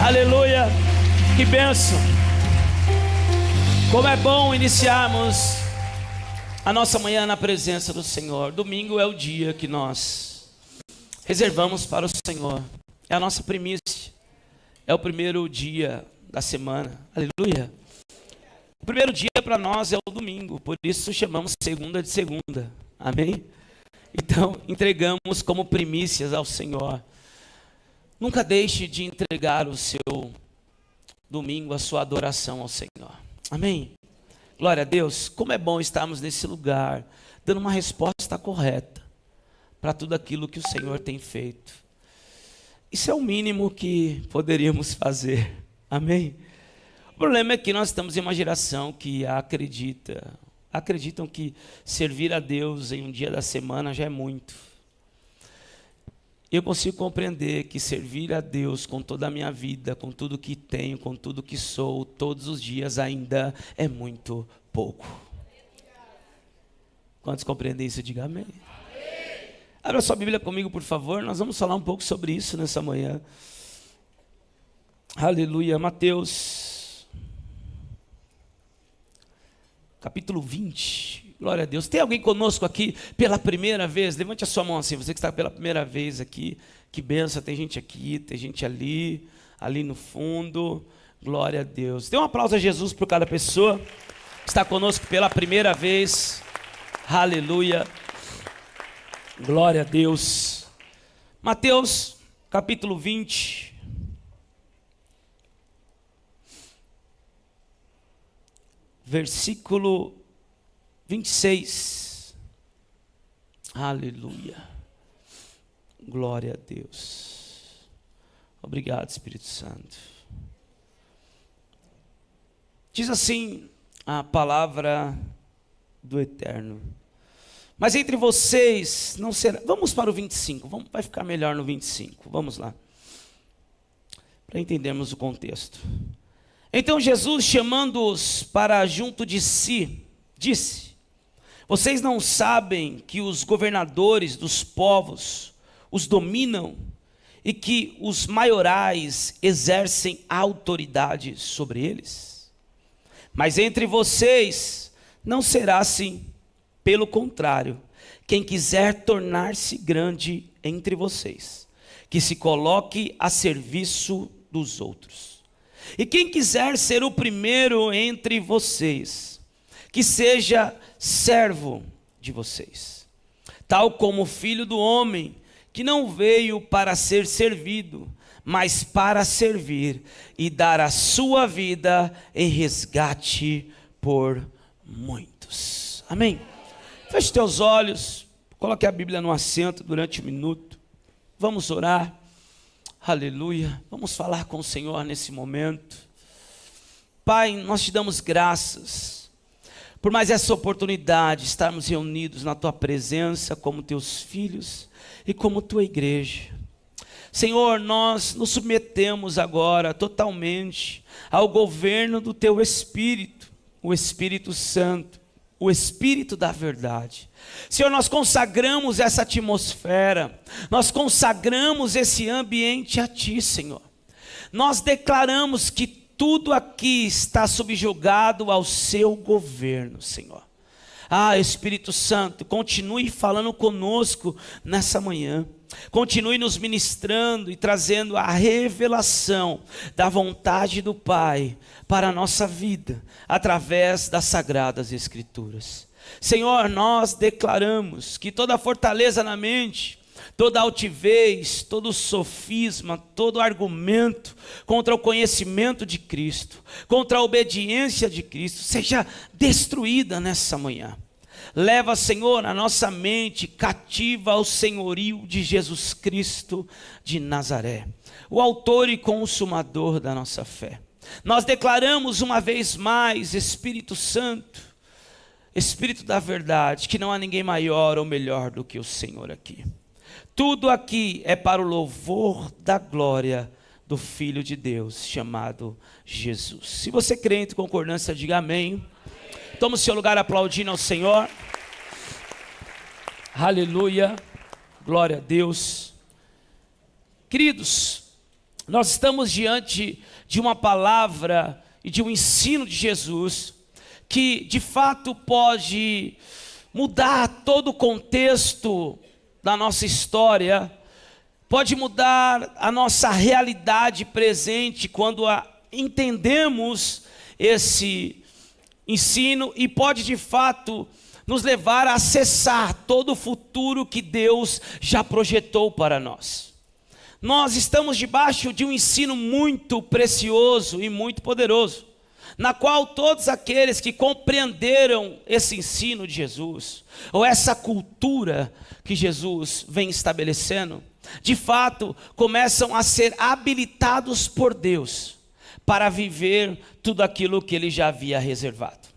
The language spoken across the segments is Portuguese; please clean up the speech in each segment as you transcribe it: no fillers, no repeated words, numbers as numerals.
Aleluia, que bênção. Como é bom iniciarmos a nossa manhã na presença do Senhor. Domingo é o dia que nós reservamos para o Senhor. É a nossa primícia. É o primeiro dia da semana. Aleluia. O primeiro dia para nós é o domingo. Por isso chamamos segunda de segunda. Amém? Então entregamos como primícias ao Senhor. Nunca deixe de entregar o seu domingo, a sua adoração ao Senhor. Amém? Glória a Deus. Como é bom estarmos nesse lugar, dando uma resposta correta para tudo aquilo que o Senhor tem feito. Isso é o mínimo que poderíamos fazer. Amém? O problema é que nós estamos em uma geração que acreditam que servir a Deus em um dia da semana já é muito. Eu consigo compreender que servir a Deus com toda a minha vida, com tudo que tenho, com tudo que sou, todos os dias ainda é muito pouco. Quantos compreendem isso? Diga amém. Abra sua Bíblia comigo, por favor. Nós vamos falar um pouco sobre isso nessa manhã. Aleluia. Mateus, capítulo 20. Glória a Deus. Tem alguém conosco aqui pela primeira vez? Levante a sua mão assim, você que está pela primeira vez aqui. Que benção, tem gente aqui, tem gente ali no fundo. Glória a Deus. Dê um aplauso a Jesus por cada pessoa que está conosco pela primeira vez. Aleluia. Glória a Deus. Mateus, capítulo 20. Versículo 26. Aleluia. Glória a Deus. Obrigado, Espírito Santo. Diz assim a palavra do Eterno. Mas entre vocês não será... Vamos para o 25. Vai ficar melhor no 25. Vamos lá. Para entendermos o contexto. Então Jesus, chamando-os para junto de si, disse: vocês não sabem que os governadores dos povos os dominam e que os maiorais exercem autoridade sobre eles? Mas entre vocês não será assim. Pelo contrário, quem quiser tornar-se grande entre vocês, que se coloque a serviço dos outros. E quem quiser ser o primeiro entre vocês, que seja servo de vocês, tal como o Filho do Homem, que não veio para ser servido, mas para servir e dar a sua vida em resgate por muitos. Amém? Feche teus olhos, coloque a Bíblia no assento durante um minuto. Vamos orar. Aleluia. Vamos falar com o Senhor nesse momento. Pai, nós te damos graças por mais essa oportunidade de estarmos reunidos na tua presença como teus filhos e como tua igreja. Senhor, nós nos submetemos agora totalmente ao governo do teu Espírito, o Espírito Santo, o Espírito da verdade. Senhor, nós consagramos essa atmosfera, nós consagramos esse ambiente a ti, Senhor. Nós declaramos que tudo aqui está subjugado ao seu governo, Senhor. Espírito Santo, continue falando conosco nessa manhã. Continue nos ministrando e trazendo a revelação da vontade do Pai para a nossa vida, através das Sagradas Escrituras. Senhor, nós declaramos que toda fortaleza na mente, toda altivez, todo sofisma, todo argumento contra o conhecimento de Cristo, contra a obediência de Cristo, seja destruída nessa manhã. Leva, Senhor, a nossa mente cativa ao senhorio de Jesus Cristo de Nazaré, o autor e consumador da nossa fé. Nós declaramos uma vez mais, Espírito Santo, Espírito da verdade, que não há ninguém maior ou melhor do que o Senhor aqui. Tudo aqui é para o louvor da glória do Filho de Deus, chamado Jesus. Se você crê em concordância, diga amém. Toma o seu lugar aplaudindo ao Senhor. Aleluia. Glória a Deus. Queridos, nós estamos diante de uma palavra e de um ensino de Jesus que de fato pode mudar todo o contexto da nossa história, pode mudar a nossa realidade presente quando entendemos esse ensino, e pode de fato nos levar a acessar todo o futuro que Deus já projetou para nós. Nós estamos debaixo de um ensino muito precioso e muito poderoso, na qual todos aqueles que compreenderam esse ensino de Jesus, ou essa cultura que Jesus vem estabelecendo, de fato começam a ser habilitados por Deus para viver tudo aquilo que Ele já havia reservado.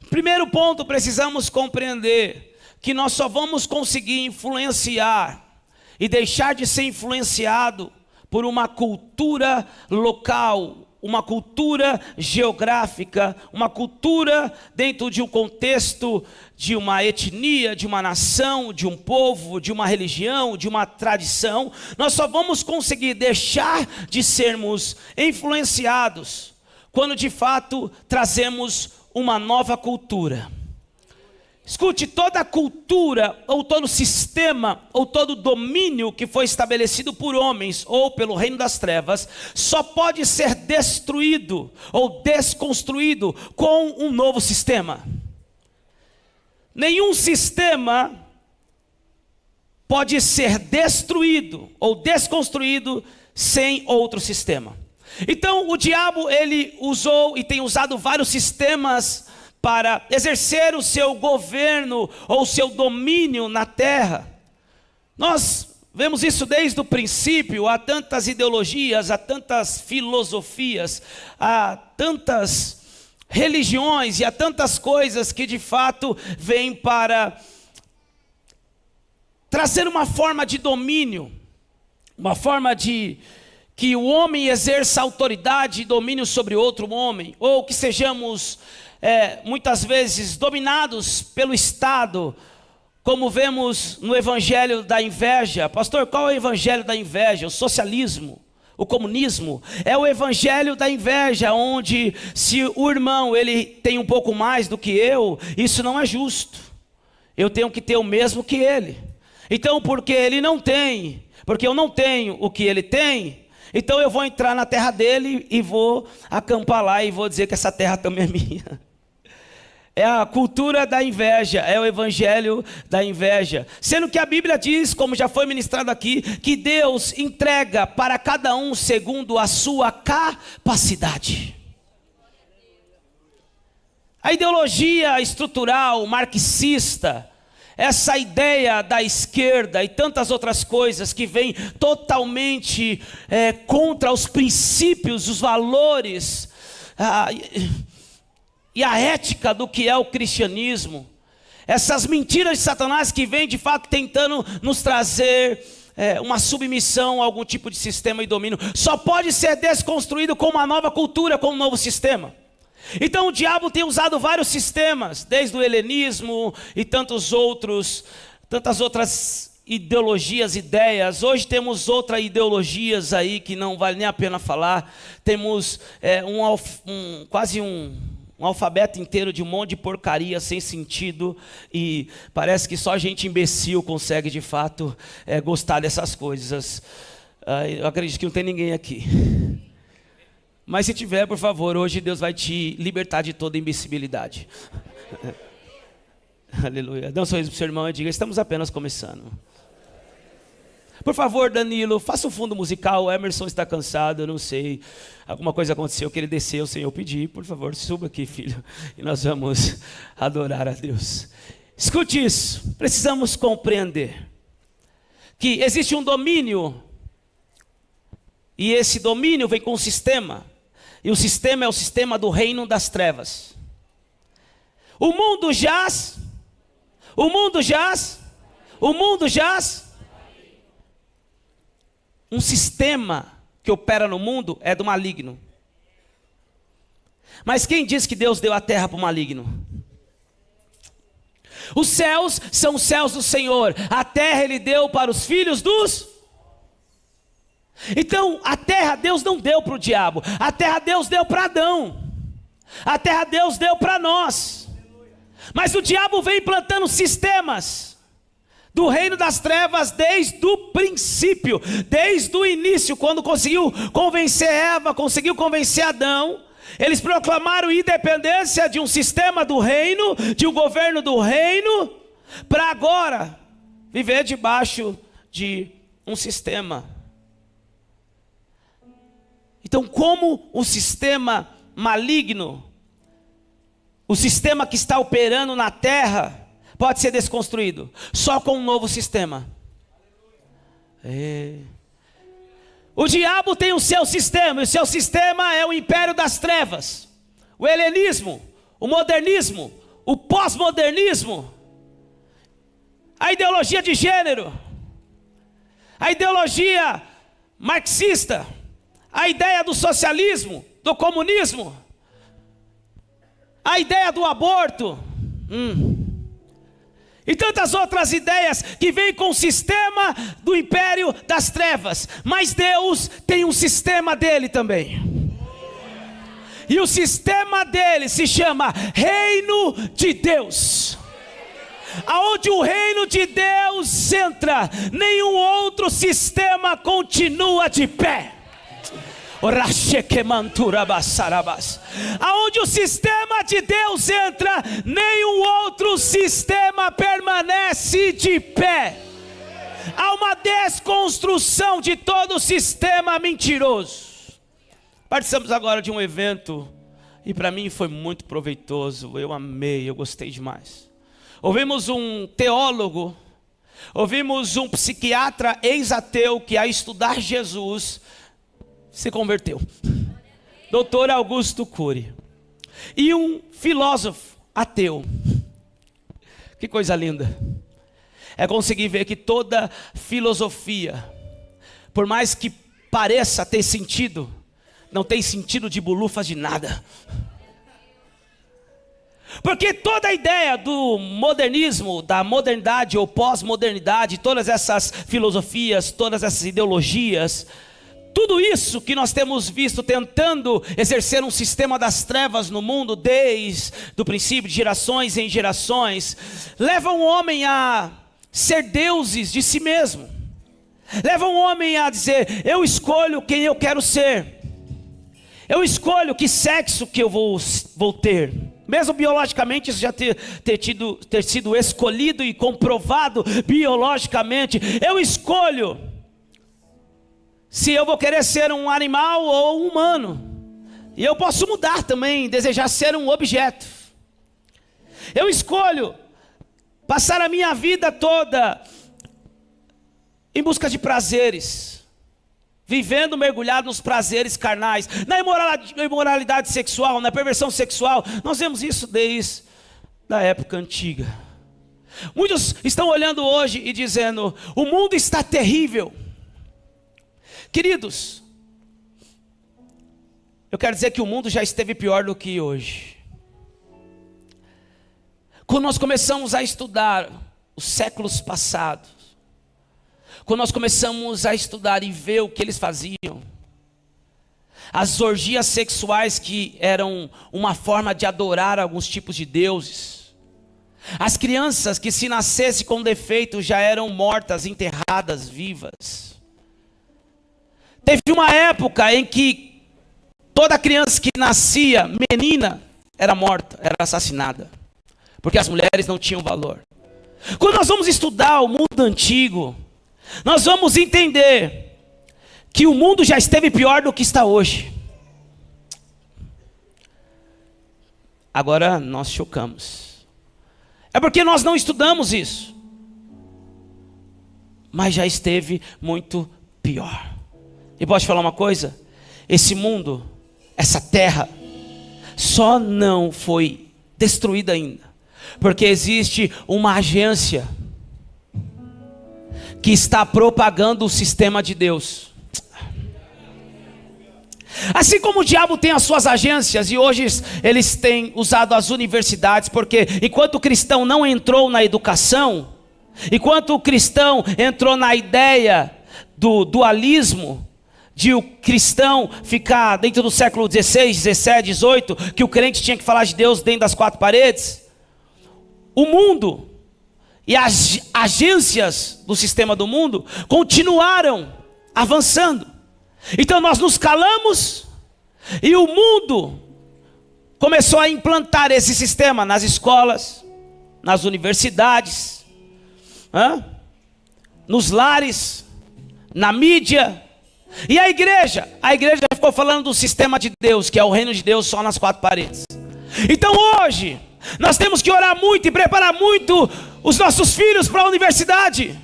Primeiro ponto, precisamos compreender que nós só vamos conseguir influenciar e deixar de ser influenciado por uma cultura local, uma cultura geográfica, uma cultura dentro de um contexto de uma etnia, de uma nação, de um povo, de uma religião, de uma tradição. Nós só vamos conseguir deixar de sermos influenciados quando de fato trazemos uma nova cultura. Escute, toda cultura, ou todo sistema, ou todo domínio que foi estabelecido por homens, ou pelo reino das trevas, só pode ser destruído, ou desconstruído, com um novo sistema. Nenhum sistema pode ser destruído, ou desconstruído, sem outro sistema. Então o diabo, ele usou e tem usado vários sistemas para exercer o seu governo ou o seu domínio na terra. Nós vemos isso desde o princípio. Há tantas ideologias, há tantas filosofias, há tantas religiões e há tantas coisas que de fato vêm para trazer uma forma de domínio, uma forma de que o homem exerça autoridade e domínio sobre outro homem, ou que sejamos muitas vezes dominados pelo Estado, como vemos no evangelho da inveja. Pastor, qual é o evangelho da inveja? O socialismo, o comunismo. É o evangelho da inveja, onde se o irmão ele tem um pouco mais do que eu, isso não é justo. Eu tenho que ter o mesmo que ele. Então, porque ele não tem, porque eu não tenho o que ele tem, então eu vou entrar na terra dele e vou acampar lá e vou dizer que essa terra também é minha. É a cultura da inveja, é o evangelho da inveja. Sendo que a Bíblia diz, como já foi ministrado aqui, que Deus entrega para cada um segundo a sua capacidade. A ideologia estrutural marxista, essa ideia da esquerda e tantas outras coisas que vêm totalmente contra os princípios, os valores e a ética do que é o cristianismo. Essas mentiras de Satanás que vêm de fato tentando nos trazer uma submissão a algum tipo de sistema e domínio, só pode ser desconstruído com uma nova cultura, com um novo sistema. Então o diabo tem usado vários sistemas, desde o helenismo e tantas outras ideologias, ideias. Hoje temos outras ideologias aí que não vale nem a pena falar. Temos quase um alfabeto inteiro de um monte de porcaria sem sentido, e parece que só gente imbecil consegue de fato gostar dessas coisas. Eu acredito que não tem ninguém aqui. Mas se tiver, por favor, hoje Deus vai te libertar de toda imbecilidade. Aleluia. Dê um sorriso para o seu irmão e diga: estamos apenas começando. Por favor, Danilo, faça o fundo musical. O Emerson está cansado, eu não sei. Alguma coisa aconteceu que ele desceu sem eu pedir. Por favor, suba aqui, filho, e nós vamos adorar a Deus. Escute isso. Precisamos compreender que existe um domínio, e esse domínio vem com um sistema. E o sistema é o sistema do reino das trevas. O mundo jaz. Um sistema que opera no mundo é do maligno. Mas quem diz que Deus deu a terra para o maligno? Os céus são os céus do Senhor. A terra Ele deu para os filhos dos... Então, a terra Deus não deu para o diabo, a terra Deus deu para Adão, a terra Deus deu para nós. Mas o diabo vem implantando sistemas do reino das trevas desde o princípio, desde o início, quando conseguiu convencer Eva, conseguiu convencer Adão. Eles proclamaram independência de um sistema do reino, de um governo do reino, para agora viver debaixo de um sistema. Então, como o sistema maligno, o sistema que está operando na terra, pode ser desconstruído? Só com um novo sistema. O diabo tem o seu sistema, e o seu sistema é o império das trevas, o helenismo, o modernismo, o pós-modernismo, a ideologia de gênero, a ideologia marxista, a ideia do socialismo, do comunismo, a ideia do aborto, e tantas outras ideias que vêm com o sistema do império das trevas. Mas Deus tem um sistema dele também, e o sistema dele se chama Reino de Deus. Aonde o reino de Deus entra, nenhum outro sistema continua de pé. Aonde o sistema de Deus entra, nenhum outro sistema permanece de pé. Há uma desconstrução de todo o sistema mentiroso. Participamos agora de um evento, e para mim foi muito proveitoso. Eu amei, eu gostei demais. Ouvimos um teólogo, ouvimos um psiquiatra ex-ateu que, a estudar Jesus, se converteu, Dr. Augusto Cury, e um filósofo ateu. Que coisa linda é conseguir ver que toda filosofia, por mais que pareça ter sentido, não tem sentido de bulufas de nada. Porque toda a ideia do modernismo, da modernidade ou pós-modernidade, todas essas filosofias, todas essas ideologias, tudo isso que nós temos visto tentando exercer um sistema das trevas no mundo, desde o princípio, de gerações em gerações, leva o homem a ser deuses de si mesmo. Leva o homem a dizer: eu escolho quem eu quero ser, eu escolho que sexo que eu vou ter. Mesmo biologicamente isso já ter sido escolhido e comprovado biologicamente. Eu escolho se eu vou querer ser um animal ou um humano. E eu posso mudar também, desejar ser um objeto. Eu escolho passar a minha vida toda em busca de prazeres, vivendo mergulhado nos prazeres carnais, na imoralidade sexual, na perversão sexual. Nós vemos isso desde a época antiga. Muitos estão olhando hoje e dizendo: o mundo está terrível. Queridos, eu quero dizer que o mundo já esteve pior do que hoje. Quando nós começamos a estudar os séculos passados, quando nós começamos a estudar e ver o que eles faziam, as orgias sexuais que eram uma forma de adorar alguns tipos de deuses, as crianças que, se nascesse com defeito, já eram mortas, enterradas, vivas. Teve uma época em que toda criança que nascia menina era morta, era assassinada, porque as mulheres não tinham valor. Quando nós vamos estudar o mundo antigo, nós vamos entender que o mundo já esteve pior do que está hoje. Agora nós chocamos. É porque nós não estudamos isso. Mas já esteve muito pior. E posso te falar uma coisa? Esse mundo, essa terra, só não foi destruída ainda, porque existe uma agência que está propagando o sistema de Deus. Assim como o diabo tem as suas agências, e hoje eles têm usado as universidades, porque enquanto o cristão não entrou na educação, enquanto o cristão entrou na ideia do dualismo, de o cristão ficar dentro do século XVI, XVII, XVIII, que o crente tinha que falar de Deus dentro das quatro paredes, o mundo e as agências do sistema do mundo continuaram avançando. Então nós nos calamos e o mundo começou a implantar esse sistema nas escolas, nas universidades, nos lares, na mídia. E a igreja ficou falando do sistema de Deus, que é o reino de Deus só nas quatro paredes. Então hoje, nós temos que orar muito e preparar muito os nossos filhos para a universidade.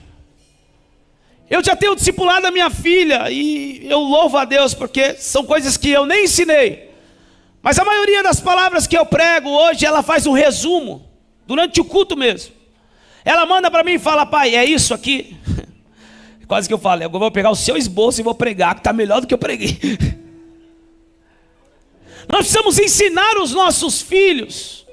Eu já tenho discipulado a minha filha e eu louvo a Deus porque são coisas que eu nem ensinei. Mas a maioria das palavras que eu prego hoje, ela faz um resumo, durante o culto mesmo. Ela manda para mim e fala: pai, é isso aqui? Quase que eu falo: eu vou pegar o seu esboço e vou pregar, que está melhor do que eu preguei. Nós precisamos ensinar os nossos filhos,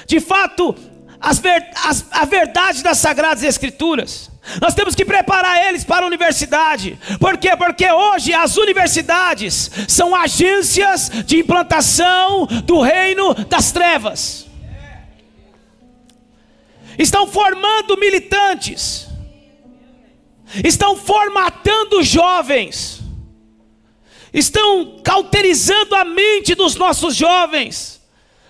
de fato, a verdade das Sagradas Escrituras. Nós temos que preparar eles para a universidade. Por quê? Porque hoje as universidades são agências de implantação do reino das trevas. Estão formando militantes, estão formatando jovens, estão cauterizando a mente dos nossos jovens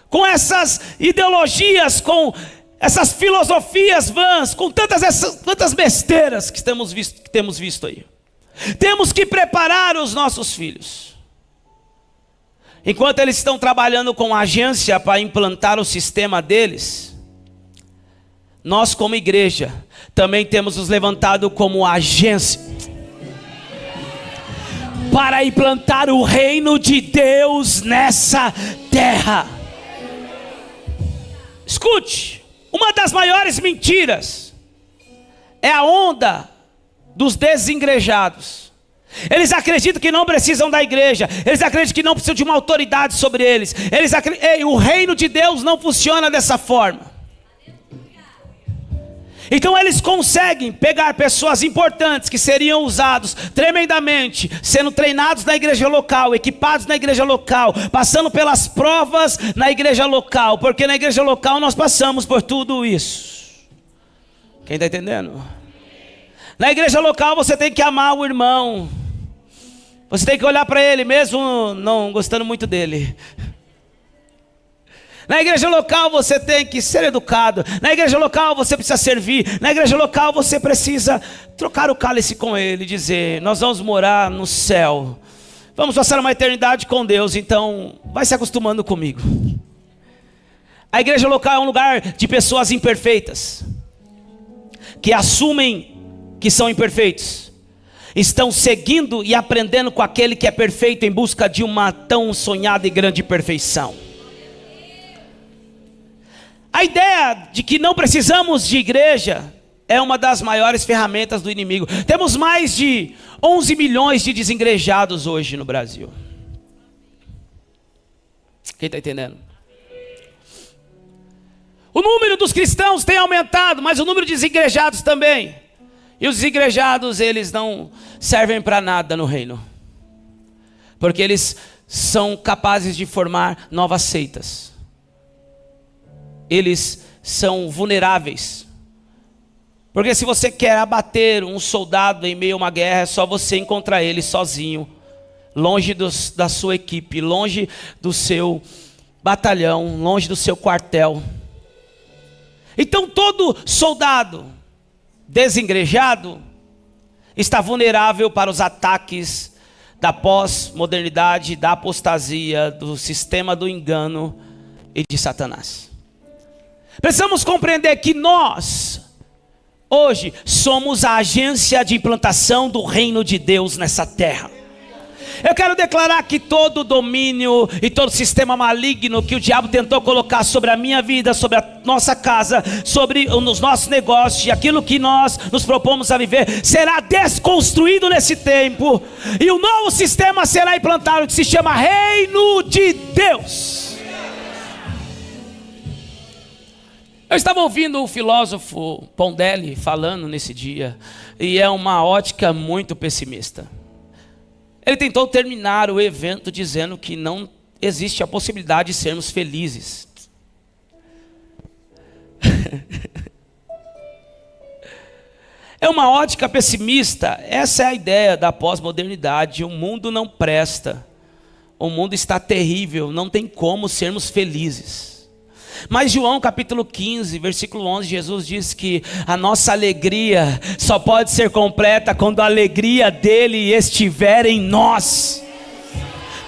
com essas ideologias, com essas filosofias vãs, com tantas besteiras que temos visto aí. Temos que preparar os nossos filhos. Enquanto eles estão trabalhando com a agência para implantar o sistema deles, nós como igreja também temos nos levantado como agência para implantar o reino de Deus nessa terra. Escute, uma das maiores mentiras é a onda dos desengrejados. Eles acreditam que não precisam da igreja, eles acreditam que não precisam de uma autoridade sobre eles. O reino de Deus não funciona dessa forma. Então eles conseguem pegar pessoas importantes que seriam usados tremendamente, sendo treinados na igreja local, equipados na igreja local, passando pelas provas na igreja local, porque na igreja local nós passamos por tudo isso. Quem está entendendo? Na igreja local você tem que amar o irmão, você tem que olhar para ele mesmo não gostando muito dele. Na igreja local você tem que ser educado. Na igreja local você precisa servir. Na igreja local você precisa trocar o cálice com ele e dizer: nós vamos morar no céu, vamos passar uma eternidade com Deus, então vai se acostumando comigo. A igreja local é um lugar de pessoas imperfeitas, que assumem que são imperfeitos, estão seguindo e aprendendo com aquele que é perfeito em busca de uma tão sonhada e grande perfeição. A ideia de que não precisamos de igreja é uma das maiores ferramentas do inimigo. Temos mais de 11 milhões de desigrejados hoje no Brasil. Quem está entendendo? O número dos cristãos tem aumentado, mas o número de desigrejados também. E os desigrejados, eles não servem para nada no reino, porque eles são capazes de formar novas seitas. Eles são vulneráveis, porque se você quer abater um soldado em meio a uma guerra, é só você encontrar ele sozinho, longe da sua equipe, longe do seu batalhão, longe do seu quartel. Então todo soldado desengrejado está vulnerável para os ataques da pós-modernidade, da apostasia, do sistema do engano e de Satanás. Precisamos compreender que nós, hoje, somos a agência de implantação do reino de Deus nessa terra. Eu quero declarar que todo domínio e todo sistema maligno que o diabo tentou colocar sobre a minha vida, sobre a nossa casa, sobre os nossos negócios e aquilo que nós nos propomos a viver, será desconstruído nesse tempo. E um novo sistema será implantado que se chama Reino de Deus. Eu estava ouvindo o filósofo Pondelli falando nesse dia, e é uma ótica muito pessimista. Ele tentou terminar o evento dizendo que não existe a possibilidade de sermos felizes. É uma ótica pessimista. Essa é a ideia da pós-modernidade. O mundo não presta. O mundo está terrível. Não tem como sermos felizes. Mas João capítulo 15, versículo 11, Jesus diz que a nossa alegria só pode ser completa quando a alegria dele estiver em nós.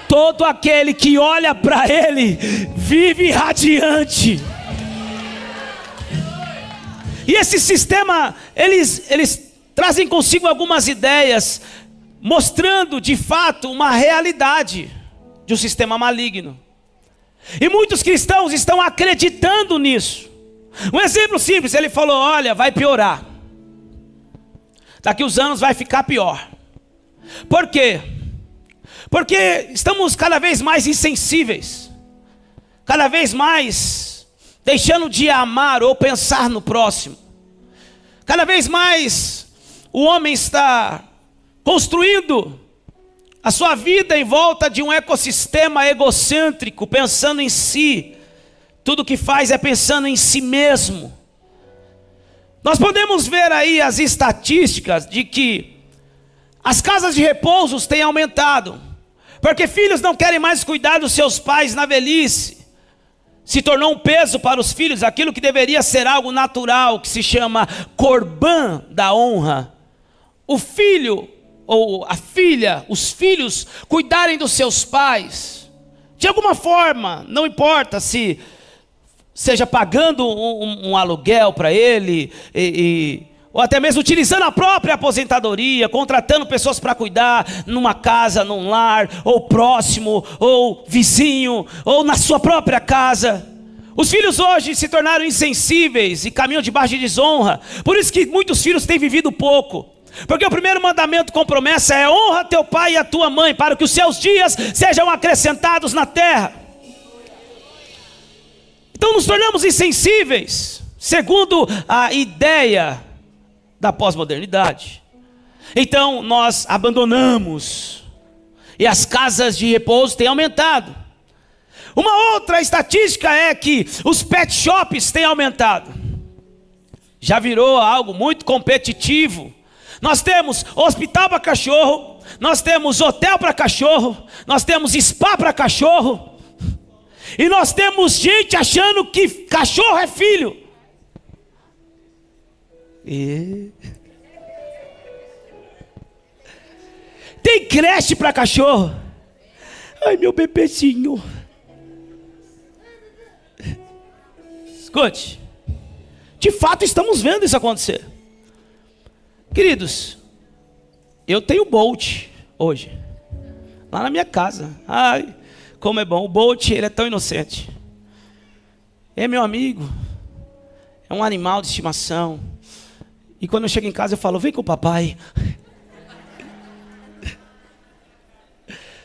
Todo aquele que olha para ele vive radiante. E esse sistema, eles trazem consigo algumas ideias, mostrando de fato uma realidade de um sistema maligno. E muitos cristãos estão acreditando nisso. Um exemplo simples, ele falou, olha, vai piorar. Daqui uns anos vai ficar pior. Por quê? Porque estamos cada vez mais insensíveis. Cada vez mais deixando de amar ou pensar no próximo. Cada vez mais o homem está construindo a sua vida em volta de um ecossistema egocêntrico, pensando em si. Tudo que faz é pensando em si mesmo. Nós podemos ver aí as estatísticas de que as casas de repousos têm aumentado, porque filhos não querem mais cuidar dos seus pais na velhice. Se tornou um peso para os filhos, aquilo que deveria ser algo natural, que se chama corbã da honra. O filho ou a filha, os filhos cuidarem dos seus pais, de alguma forma, não importa se seja pagando um aluguel para ele, ou até mesmo utilizando a própria aposentadoria, contratando pessoas para cuidar numa casa, num lar, ou próximo, ou vizinho, ou na sua própria casa. Os filhos hoje se tornaram insensíveis e caminham debaixo de desonra. Por isso que muitos filhos têm vivido pouco. Porque o primeiro mandamento com promessa é: honra teu pai e a tua mãe, para que os seus dias sejam acrescentados na terra. Então nos tornamos insensíveis, segundo a ideia da pós-modernidade. Então nós abandonamos, e as casas de repouso têm aumentado. Uma outra estatística é que os pet shops têm aumentado. Já virou algo muito competitivo. Nós temos hospital para cachorro, nós temos hotel para cachorro, nós temos spa para cachorro, e nós temos gente achando que cachorro é filho. Tem creche para cachorro. Ai, meu bebezinho. Escute, de fato estamos vendo isso acontecer. Queridos, eu tenho Bolt hoje, lá na minha casa. Ai, como é bom. O Bolt, ele é tão inocente. É meu amigo, é um animal de estimação. E quando eu chego em casa eu falo: vem com o papai.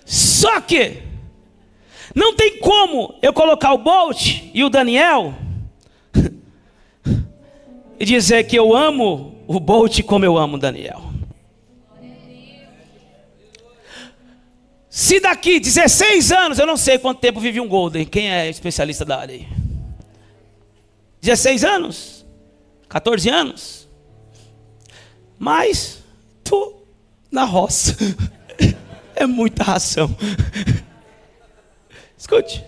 Só que não tem como eu colocar o Bolt e o Daniel e dizer que eu amo o Bolt como eu amo o Daniel. Se daqui 16 anos, eu não sei quanto tempo vive um Golden, quem é especialista da área aí? 16 anos? 14 anos? Mas tô na roça. É muita ração. Escute,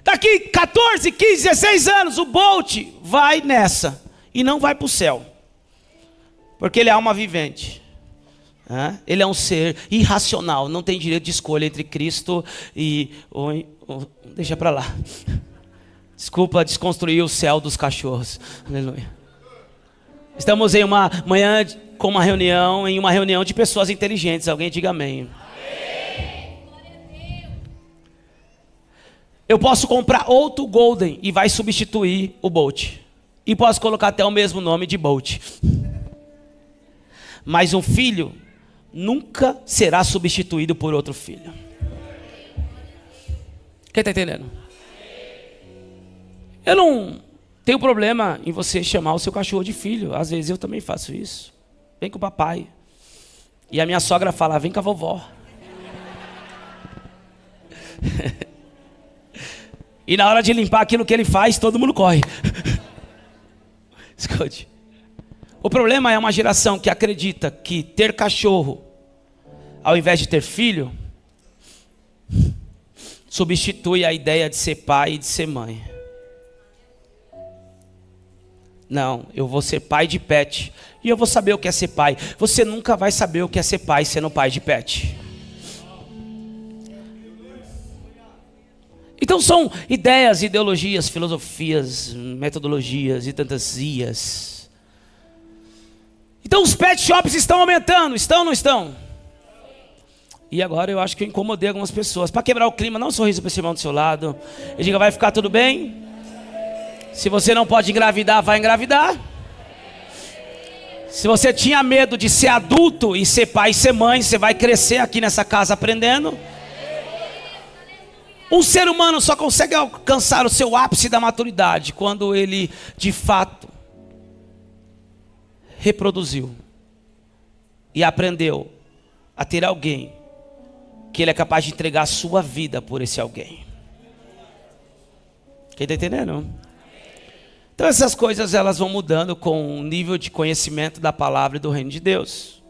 daqui 14, 15, 16 anos o Bolt vai nessa e não vai para o céu, porque ele é alma vivente. Ele é um ser irracional, não tem direito de escolha entre Cristo e... deixa para lá. Desculpa desconstruir o céu dos cachorros. Aleluia. Estamos em uma manhã com uma reunião, em uma reunião de pessoas inteligentes. Alguém diga amém. Eu posso comprar outro Golden e vai substituir o Bolt. E posso colocar até o mesmo nome de Bolt. Mas um filho nunca será substituído por outro filho. Quem está entendendo? Eu não tenho problema em você chamar o seu cachorro de filho. Às vezes eu também faço isso. Vem com o papai. E a minha sogra fala: vem com a vovó. E na hora de limpar aquilo que ele faz, todo mundo corre. Escute. O problema é uma geração que acredita que ter cachorro, ao invés de ter filho, substitui a ideia de ser pai e de ser mãe. Não, eu vou ser pai de pet e eu vou saber o que é ser pai. Você nunca vai saber o que é ser pai sendo pai de pet. Então são ideias, ideologias, filosofias, metodologias e fantasias. Então os pet shops estão aumentando, estão ou não estão? E agora eu acho que eu incomodei algumas pessoas. Para quebrar o clima, dá um sorriso para esse irmão do seu lado. E diga, vai ficar tudo bem? Se você não pode engravidar, vai engravidar. Se você tinha medo de ser adulto e ser pai e ser mãe, você vai crescer aqui nessa casa aprendendo. Um ser humano só consegue alcançar o seu ápice da maturidade quando ele, de fato, reproduziu e aprendeu a ter alguém que ele é capaz de entregar a sua vida por esse alguém. Quem está entendendo? Então essas coisas elas vão mudando com o nível de conhecimento da palavra e do reino de Deus.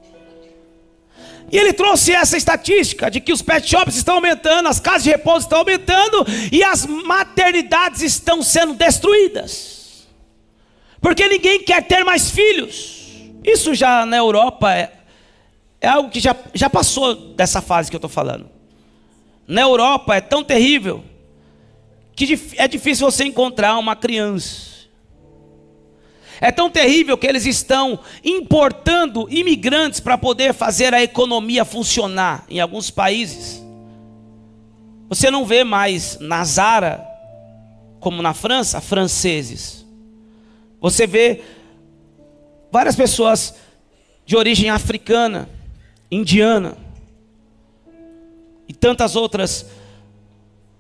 E ele trouxe essa estatística de que os pet shops estão aumentando, as casas de repouso estão aumentando e as maternidades estão sendo destruídas. Porque ninguém quer ter mais filhos. Isso já na Europa é algo que já passou dessa fase que eu estou falando. Na Europa é tão terrível que é difícil você encontrar uma criança. É tão terrível que eles estão importando imigrantes para poder fazer a economia funcionar em alguns países. Você não vê mais na Zara, como na França, franceses. Você vê várias pessoas de origem africana, indiana e tantas outras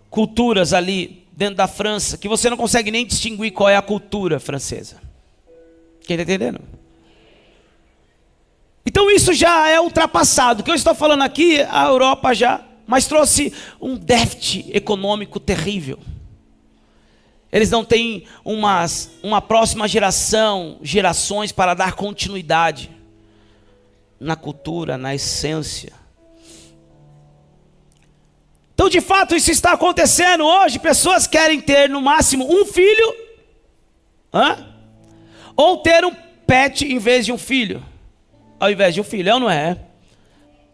culturas ali dentro da França, que você não consegue nem distinguir qual é a cultura francesa. Quem está entendendo? Então isso já é ultrapassado. O que eu estou falando aqui, a Europa já, mas trouxe um déficit econômico terrível. Eles não têm uma próxima gerações para dar continuidade na cultura, na essência. Então de fato isso está acontecendo hoje. Pessoas querem ter no máximo um filho, ou ter um pet em vez de um filho. Ao invés de um filho, é ou não é?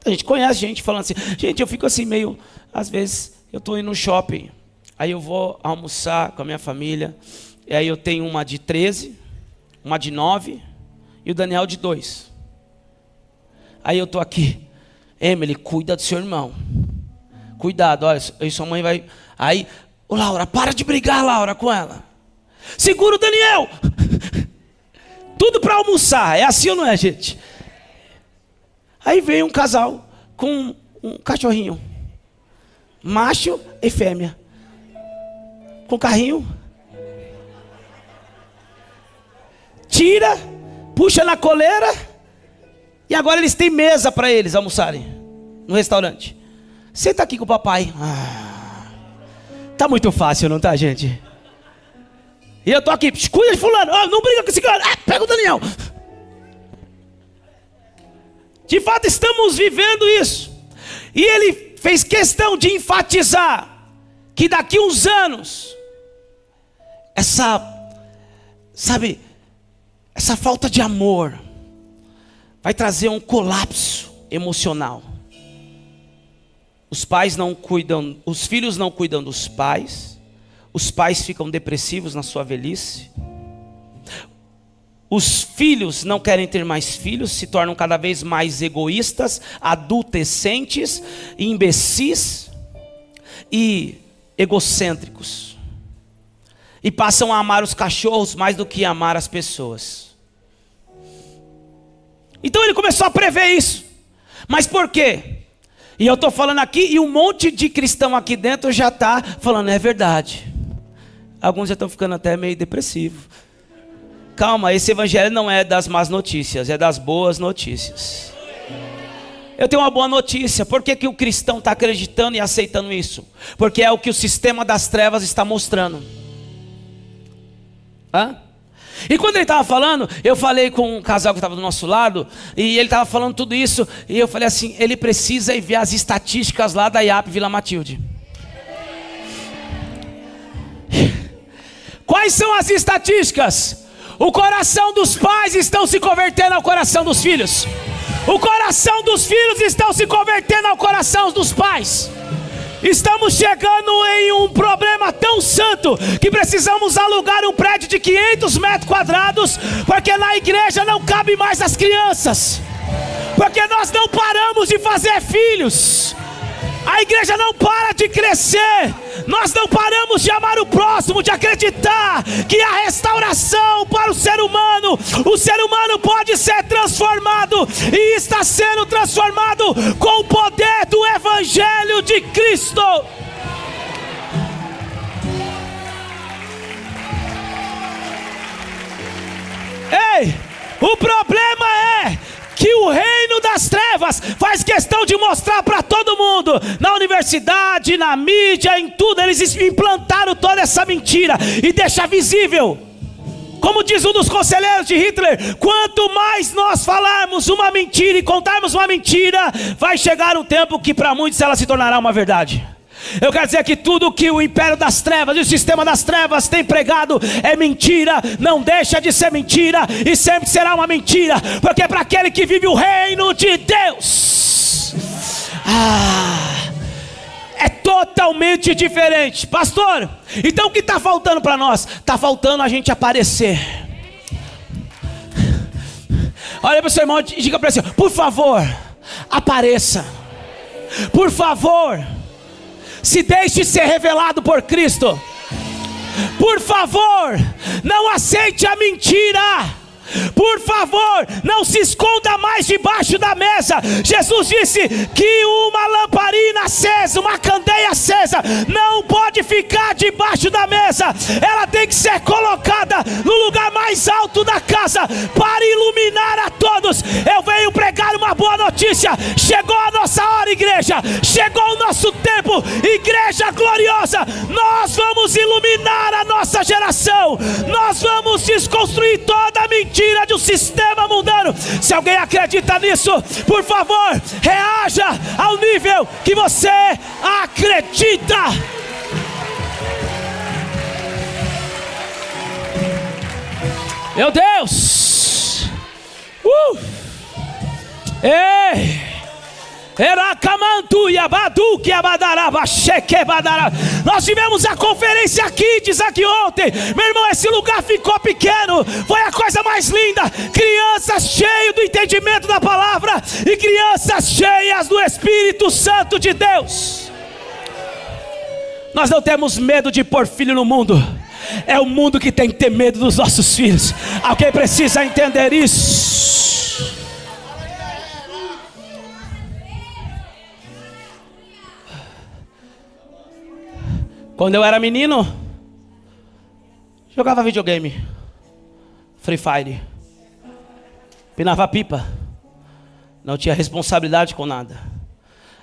A gente conhece gente falando assim. Gente, eu fico assim meio... Às vezes eu estou indo no shopping. Aí eu vou almoçar com a minha família. E aí eu tenho uma de 13, uma de 9 e o Daniel de 2. Aí eu estou aqui. Emily, cuida do seu irmão. Cuidado, olha, aí sua mãe vai... Aí, ô Laura, para de brigar, Laura, com ela. Segura o Daniel. Tudo para almoçar, é assim ou não é, gente? Aí veio um casal com um cachorrinho, macho e fêmea, com carrinho, tira, puxa na coleira, e agora eles têm mesa para eles almoçarem no restaurante. Senta aqui com o papai. Tá muito fácil, não tá, gente? E eu tô aqui, cuida de fulano, não briga com esse cara, pega o Daniel. De fato estamos vivendo isso. E ele fez questão de enfatizar que daqui uns anos, essa falta de amor vai trazer um colapso emocional. Os pais não cuidam, os filhos não cuidam dos pais. Os pais ficam depressivos na sua velhice. Os filhos não querem ter mais filhos, se tornam cada vez mais egoístas, adultescentes, imbecis e egocêntricos. E passam a amar os cachorros mais do que amar as pessoas. Então ele começou a prever isso. Mas por quê? E eu estou falando aqui e um monte de cristão aqui dentro já está falando, é verdade. Alguns já estão ficando até meio depressivos. Calma, esse evangelho não é das más notícias, é das boas notícias. eu tenho uma boa notícia. Por que o cristão está acreditando e aceitando isso? Porque é o que o sistema das trevas está mostrando. E quando ele estava falando, eu falei com um casal que estava do nosso lado, e ele estava falando tudo isso, e eu falei assim, ele precisa ir ver as estatísticas lá da IAP Vila Matilde. Quais são as estatísticas? O coração dos pais estão se convertendo ao coração dos filhos. O coração dos filhos estão se convertendo ao coração dos pais. Estamos chegando em um problema tão santo que precisamos alugar um prédio de 500 metros quadrados, porque na igreja não cabe mais as crianças, porque nós não paramos de fazer filhos. A igreja não para de crescer. Nós não paramos de amar o próximo, de acreditar que a restauração para o ser humano pode ser transformado, e está sendo transformado com o poder do Evangelho de Cristo. Ei, o problema é que o reino das trevas faz questão de mostrar para todo mundo, na universidade, na mídia, em tudo, eles implantaram toda essa mentira e deixa visível. Como diz um dos conselheiros de Hitler, quanto mais nós falarmos uma mentira e contarmos uma mentira, vai chegar um tempo que para muitos ela se tornará uma verdade. Eu quero dizer que tudo que o império das trevas e o sistema das trevas tem pregado é mentira, não deixa de ser mentira e sempre será uma mentira, porque para aquele que vive o reino de Deus, é totalmente diferente. Pastor, então o que está faltando para nós? Está faltando a gente aparecer. Olha para o seu irmão e diga para ele assim, por favor, apareça. Por favor, se deixe ser revelado por Cristo. Por favor, não aceite a mentira. Por favor, não se esconda mais debaixo da mesa. Jesus disse que uma lamparina acesa, uma candeia acesa, não pode ficar debaixo da mesa. Ela tem que ser colocada no lugar mais alto da casa para iluminar a todos. Eu venho pregar uma boa notícia. Chegou a nossa hora, igreja. Chegou o nosso tempo, igreja gloriosa. Nós vamos iluminar a nossa geração. Nós vamos desconstruir toda a mentira de um sistema mundano. Se alguém acredita nisso, por favor, reaja ao nível que você acredita. Meu Deus. Ei. Nós tivemos a conferência aqui, diz aqui ontem. Meu irmão, esse lugar ficou pequeno. Foi a coisa mais linda. Crianças cheias do entendimento da palavra e crianças cheias do Espírito Santo de Deus. Nós não temos medo de pôr filho no mundo. É o mundo que tem que ter medo dos nossos filhos. Alguém precisa entender isso. Quando eu era menino, jogava videogame, Free Fire, pinava pipa, não tinha responsabilidade com nada.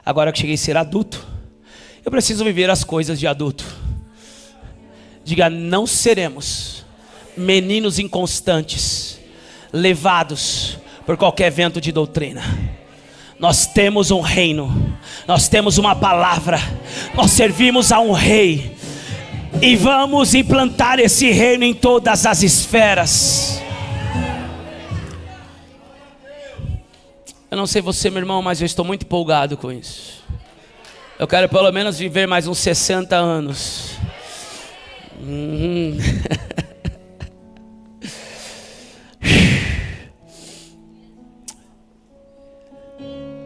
Agora que cheguei a ser adulto, eu preciso viver as coisas de adulto. Diga, não seremos meninos inconstantes, levados por qualquer vento de doutrina. Nós temos um reino, nós temos uma palavra, nós servimos a um rei e vamos implantar esse reino em todas as esferas. Eu não sei você, meu irmão, mas eu estou muito empolgado com isso. Eu quero pelo menos viver mais uns 60 anos.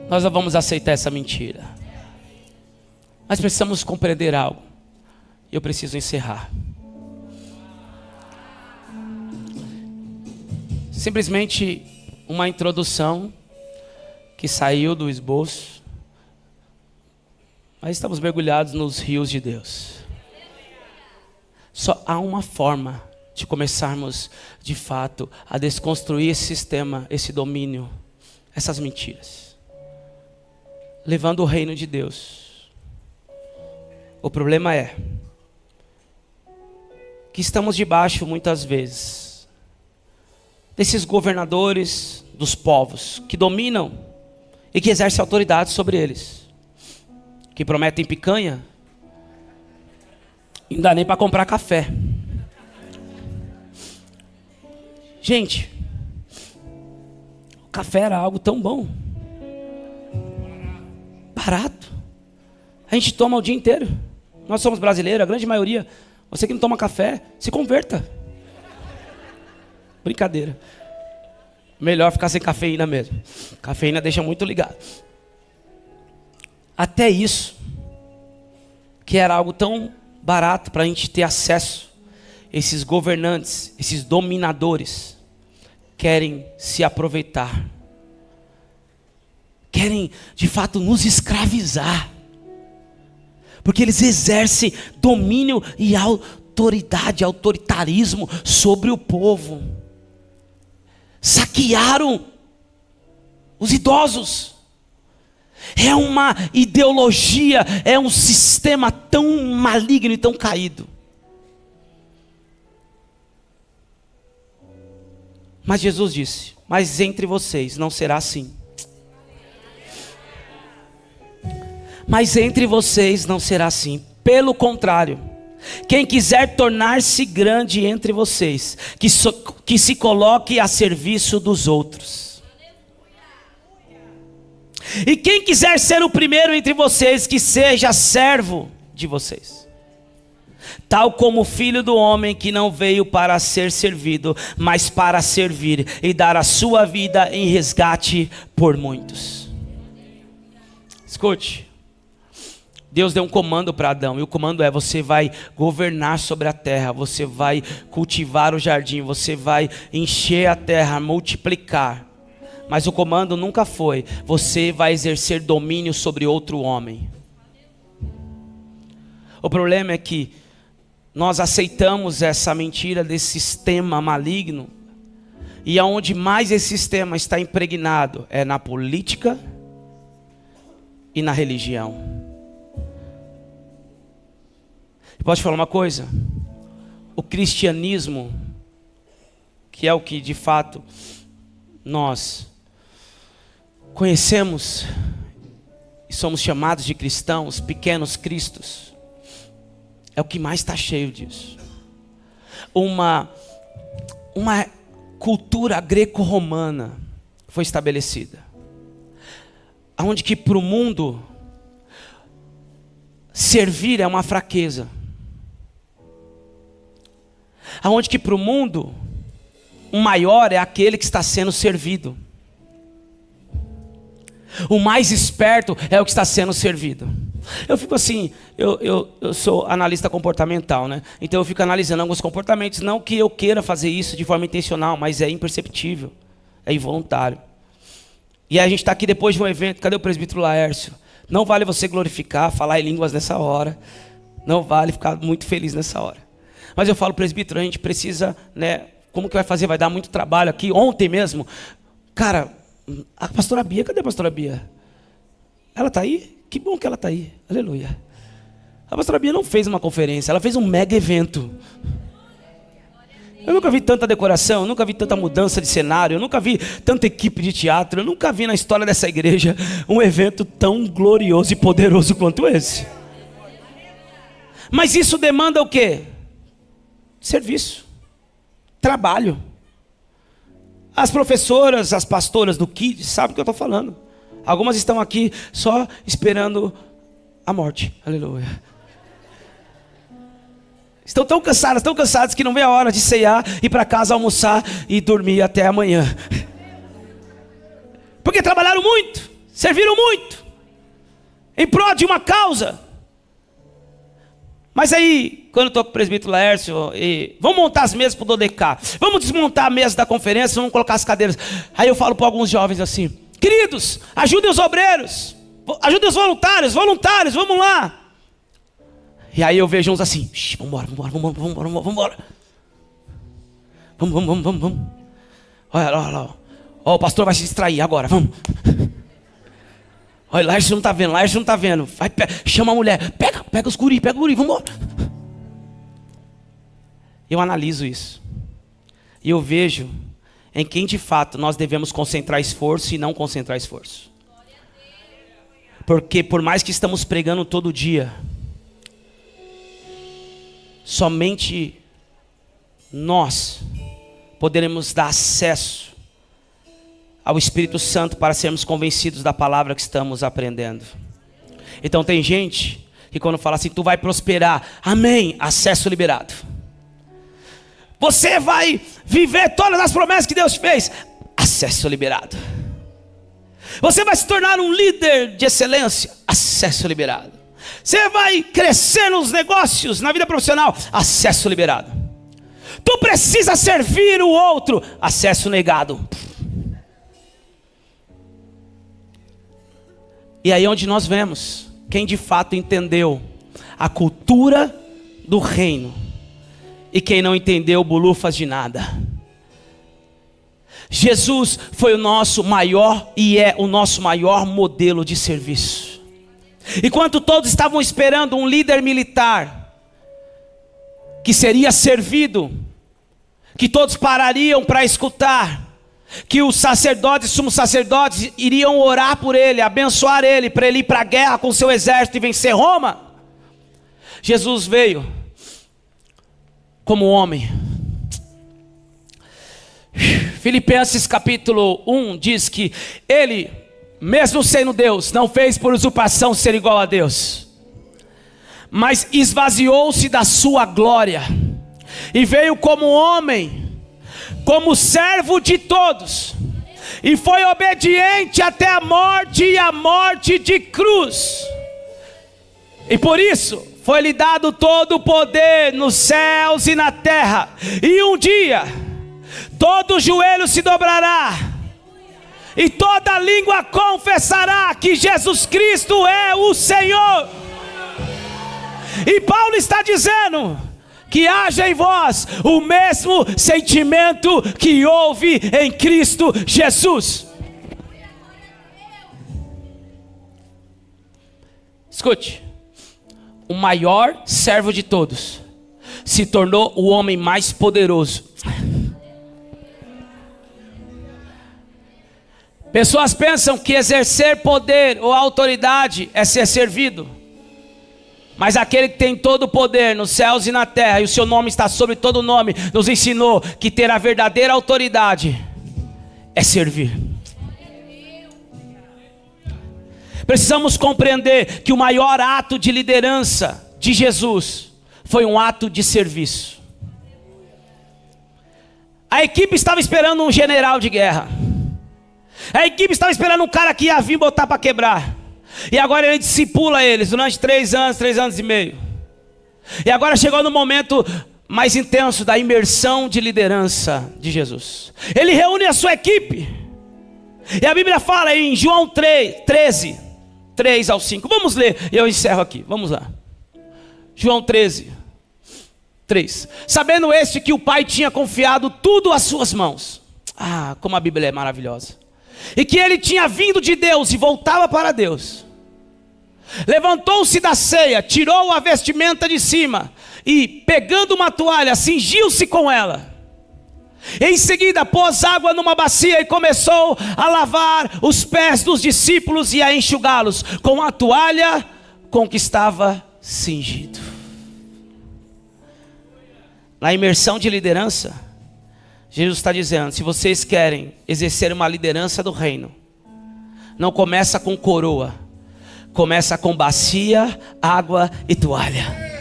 Nós não vamos aceitar essa mentira. Mas precisamos compreender algo. Eu preciso encerrar. Simplesmente uma introdução que saiu do esboço. Mas estamos mergulhados nos rios de Deus. Só há uma forma de começarmos, de fato, a desconstruir esse sistema, esse domínio, essas mentiras. levando o reino de Deus. O problema é que estamos debaixo, muitas vezes, desses governadores dos povos que dominam e que exercem autoridade sobre eles, que prometem picanha e não dá nem para comprar café. Gente, o café era algo tão bom, barato, a gente toma o dia inteiro. Nós somos brasileiros, a grande maioria. Você que não toma café, se converta. Brincadeira. Melhor ficar sem cafeína mesmo. Cafeína deixa muito ligado. Até isso, que era algo tão barato para a gente ter acesso, esses governantes, esses dominadores, querem se aproveitar. Querem, de fato, nos escravizar. Porque eles exercem domínio e autoridade, autoritarismo sobre o povo. Saquearam os idosos. É uma ideologia, é um sistema tão maligno e tão caído. Mas Jesus disse: mas entre vocês não será assim. Mas entre vocês não será assim. Pelo contrário, quem quiser tornar-se grande entre vocês, que se coloque a serviço dos outros. E quem quiser ser o primeiro entre vocês, que seja servo de vocês. Tal como o Filho do Homem, que não veio para ser servido, mas para servir e dar a sua vida em resgate por muitos. Escute. Deus deu um comando para Adão, e o comando é: você vai governar sobre a terra, você vai cultivar o jardim, você vai encher a terra, multiplicar. Mas o comando nunca foi: você vai exercer domínio sobre outro homem. O problema é que nós aceitamos essa mentira desse sistema maligno, e aonde mais esse sistema está impregnado é na política e na religião. Posso te falar uma coisa? O cristianismo, que é o que de fato nós conhecemos e somos chamados de cristãos, pequenos cristos, é o que mais está cheio disso. Uma cultura greco-romana foi estabelecida, onde que para o mundo servir é uma fraqueza. Aonde que para o mundo o maior é aquele que está sendo servido. O mais esperto é o que está sendo servido. Eu fico assim, eu sou analista comportamental, né? Então eu fico analisando alguns comportamentos, não que eu queira fazer isso de forma intencional, mas é imperceptível, é involuntário. E a gente está aqui depois de um evento. Cadê o presbítero Laércio? Não vale você glorificar, falar em línguas nessa hora. Não vale ficar muito feliz nessa hora. Mas eu falo: presbítero, a gente precisa, né? Como que vai fazer? Vai dar muito trabalho aqui. Ontem mesmo, cara, a pastora Bia, cadê a pastora Bia? Ela está aí? Que bom que ela está aí. Aleluia. A pastora Bia não fez uma conferência, ela fez um mega evento. Eu nunca vi tanta decoração, eu nunca vi tanta mudança de cenário, eu nunca vi tanta equipe de teatro, eu nunca vi na história dessa igreja um evento tão glorioso e poderoso quanto esse. Mas isso demanda o quê? Serviço, trabalho. As professoras, as pastoras do Kids sabem o que eu estou falando. Algumas estão aqui só esperando a morte. Aleluia. Estão tão cansadas que não vê a hora de ceiar, ir para casa almoçar e dormir até amanhã. Porque trabalharam muito, serviram muito, em prol de uma causa. Mas aí, quando eu estou com o presbítero Laércio, vamos montar as mesas para o Dodecar, vamos desmontar a mesa da conferência, vamos colocar as cadeiras. Aí eu falo para alguns jovens assim: queridos, ajudem os obreiros, ajudem os voluntários, vamos lá. E aí eu vejo uns assim: vamos embora. Vamos. Olha lá. Ó, o pastor vai se distrair agora, vamos. Olha, Laércio não está vendo, Laércio não está vendo. Vai, chama a mulher, pega os guri, vamos embora. Eu analiso isso. E eu vejo em quem de fato nós devemos concentrar esforço e não concentrar esforço. Porque por mais que estamos pregando todo dia, somente nós poderemos dar acesso ao Espírito Santo para sermos convencidos da palavra que estamos aprendendo. Então tem gente que quando fala assim, tu vai prosperar, amém, acesso liberado. Você vai viver todas as promessas que Deus fez, acesso liberado. Você vai se tornar um líder de excelência, acesso liberado. Você vai crescer nos negócios, na vida profissional, acesso liberado. Tu precisa servir o outro, acesso negado. E aí onde nós vemos quem de fato entendeu a cultura do reino e quem não entendeu bolufas de nada. Jesus foi o nosso maior e é o nosso maior modelo de serviço. Enquanto todos estavam esperando um líder militar que seria servido, que todos parariam para escutar, que os sacerdotes, sumos sacerdotes iriam orar por ele, abençoar ele, para ele ir para a guerra com seu exército e vencer Roma, Jesus veio como homem. Filipenses capítulo 1 diz que ele, mesmo sendo Deus, não fez por usurpação ser igual a Deus, mas esvaziou-se da sua glória e veio como homem, como servo de todos, e foi obediente até a morte, e a morte de cruz. E por isso foi-lhe dado todo o poder nos céus e na terra. E um dia todo joelho se dobrará e toda língua confessará que Jesus Cristo é o Senhor. E Paulo está dizendo que haja em vós o mesmo sentimento que houve em Cristo Jesus. Escute, o maior servo de todos se tornou o homem mais poderoso. Pessoas pensam que exercer poder ou autoridade é ser servido. Mas aquele que tem todo o poder nos céus e na terra, e o seu nome está sobre todo o nome, nos ensinou que ter a verdadeira autoridade é servir. Precisamos compreender que o maior ato de liderança de Jesus foi um ato de serviço. A equipe estava esperando um general de guerra. A equipe estava esperando um cara que ia vir botar para quebrar. E agora ele discipula eles durante 3 anos e meio. E agora chegou no momento mais intenso da imersão de liderança de Jesus. Ele reúne a sua equipe. E a Bíblia fala em João 13, 3 ao 5. Vamos ler e eu encerro aqui. Vamos lá. João 13, 3. Sabendo este que o Pai tinha confiado tudo às suas mãos. Ah, como a Bíblia é maravilhosa. E que ele tinha vindo de Deus e voltava para Deus. Levantou-se da ceia, tirou a vestimenta de cima e, pegando uma toalha, cingiu-se com ela. Em seguida pôs água numa bacia e começou a lavar os pés dos discípulos e a enxugá-los com a toalha com que estava cingido. Na imersão de liderança, Jesus está dizendo, se vocês querem exercer uma liderança do reino, não começa com coroa, começa com bacia, água e toalha.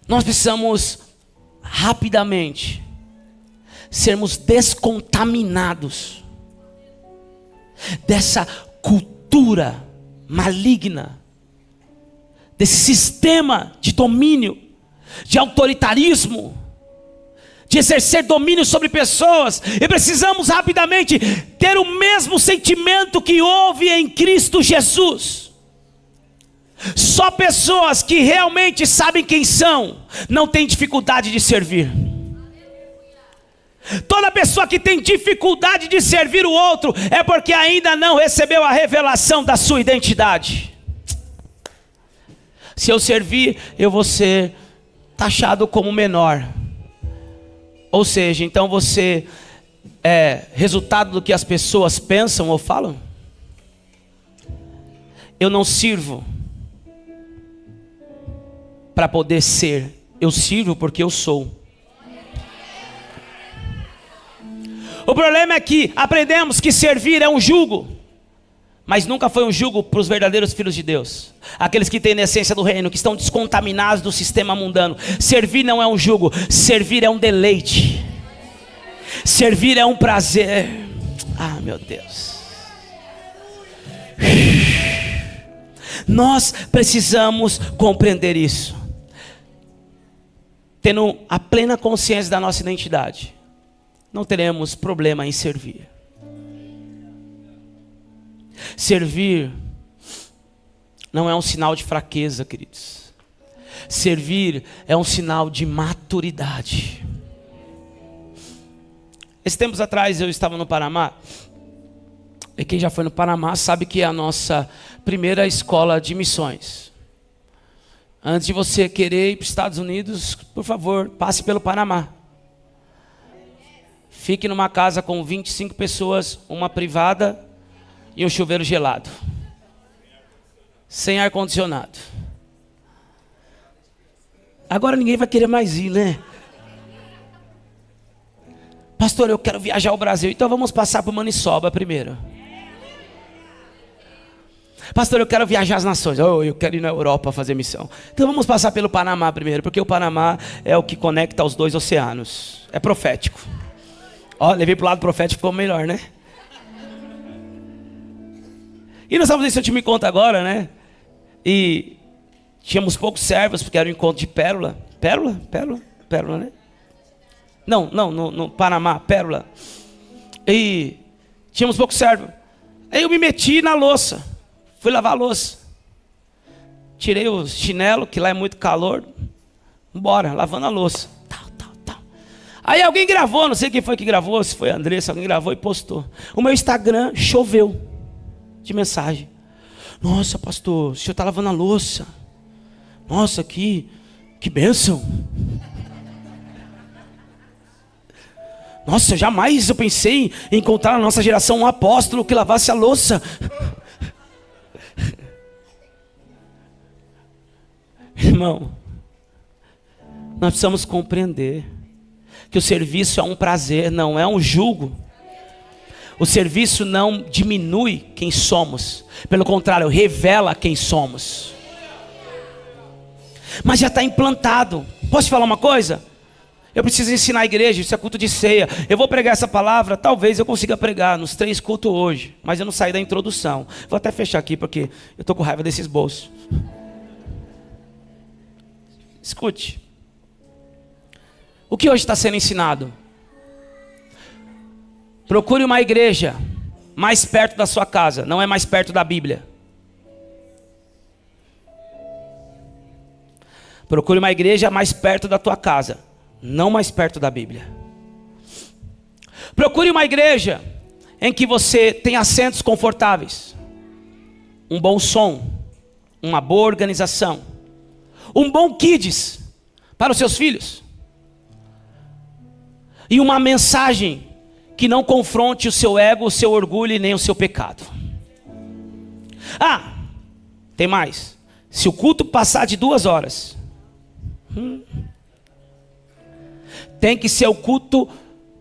Nós precisamos rapidamente sermos descontaminados dessa cultura maligna, desse sistema de domínio, de autoritarismo, de exercer domínio sobre pessoas. E precisamos rapidamente ter o mesmo sentimento que houve em Cristo Jesus. Só pessoas que realmente sabem quem são não têm dificuldade de servir. Toda pessoa que tem dificuldade de servir o outro é porque ainda não recebeu a revelação da sua identidade. Se eu servir, eu vou ser taxado como menor. Ou seja, então você é resultado do que as pessoas pensam ou falam? Eu não sirvo para poder ser, eu sirvo porque eu sou. O problema é que aprendemos que servir é um jugo, mas nunca foi um jugo para os verdadeiros filhos de Deus, aqueles que têm a essência do reino, que estão descontaminados do sistema mundano. Servir não é um jugo, servir é um deleite, servir é um prazer. Ah, meu Deus, nós precisamos compreender isso, tendo a plena consciência da nossa identidade. Não teremos problema em servir. Servir não é um sinal de fraqueza, queridos. Servir é um sinal de maturidade. Esses tempos atrás eu estava no Panamá. E quem já foi no Panamá sabe que é a nossa primeira escola de missões. Antes de você querer ir para os Estados Unidos, por favor, passe pelo Panamá. Fique numa casa com 25 pessoas, uma privada e um chuveiro gelado. Sem ar-condicionado. Agora ninguém vai querer mais ir, né? Pastor, eu quero viajar ao Brasil, então vamos passar por Maniçoba primeiro. Pastor, eu quero viajar às nações. Eu quero ir na Europa fazer missão. Então vamos passar pelo Panamá primeiro, porque o Panamá é o que conecta os dois oceanos. É profético. Ó, levei pro lado profético, ficou melhor, né? E nós estávamos nesse último encontro agora, né? E tínhamos poucos servos, porque era um encontro de pérola. Pérola, né? Não, no Panamá, pérola. E tínhamos poucos servos. Aí eu me meti na louça. Fui lavar a louça. Tirei o chinelo, que lá é muito calor. Bora, lavando a louça. Aí alguém gravou, não sei quem foi que gravou, se foi a Andressa, alguém gravou e postou. O meu Instagram choveu de mensagem. Nossa, pastor, o senhor está lavando a louça. Nossa, que bênção. Nossa, jamais eu pensei em encontrar na nossa geração um apóstolo que lavasse a louça. Irmão, nós precisamos compreender que o serviço é um prazer, não é um jugo. O serviço não diminui quem somos, pelo contrário, revela quem somos. Mas já está implantado. Posso te falar uma coisa? Eu preciso ensinar a igreja, isso é culto de ceia. Eu vou pregar essa palavra, talvez eu consiga pregar nos 3 cultos hoje, mas eu não saí da introdução. Vou até fechar aqui porque eu estou com raiva desses bolsos. Escute. O que hoje está sendo ensinado? Procure uma igreja mais perto da sua casa, não é mais perto da Bíblia. Procure uma igreja mais perto da tua casa, não mais perto da Bíblia. Procure uma igreja em que você tem assentos confortáveis, um bom som, uma boa organização, um bom kids para os seus filhos. E uma mensagem que não confronte o seu ego, o seu orgulho e nem o seu pecado. Ah, tem mais. Se o culto passar de 2 horas, tem que ser o culto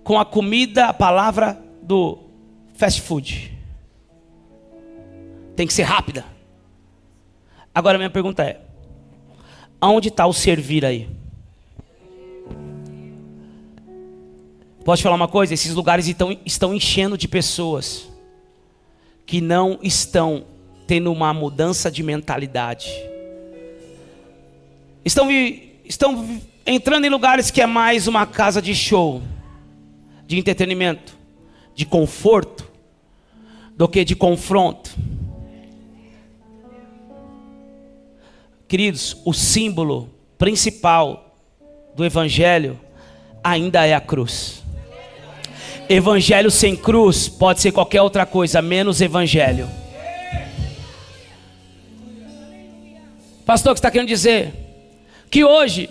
com a comida, a palavra do fast food. Tem que ser rápida. Agora minha pergunta é: aonde está o servir aí? Posso te falar uma coisa? Esses lugares estão enchendo de pessoas que não estão tendo uma mudança de mentalidade. Estão entrando em lugares que é mais uma casa de show, de entretenimento, de conforto, do que de confronto. Queridos, o símbolo principal do Evangelho ainda é a cruz. Evangelho sem cruz pode ser qualquer outra coisa, menos evangelho. Pastor, o que você está querendo dizer? Que hoje,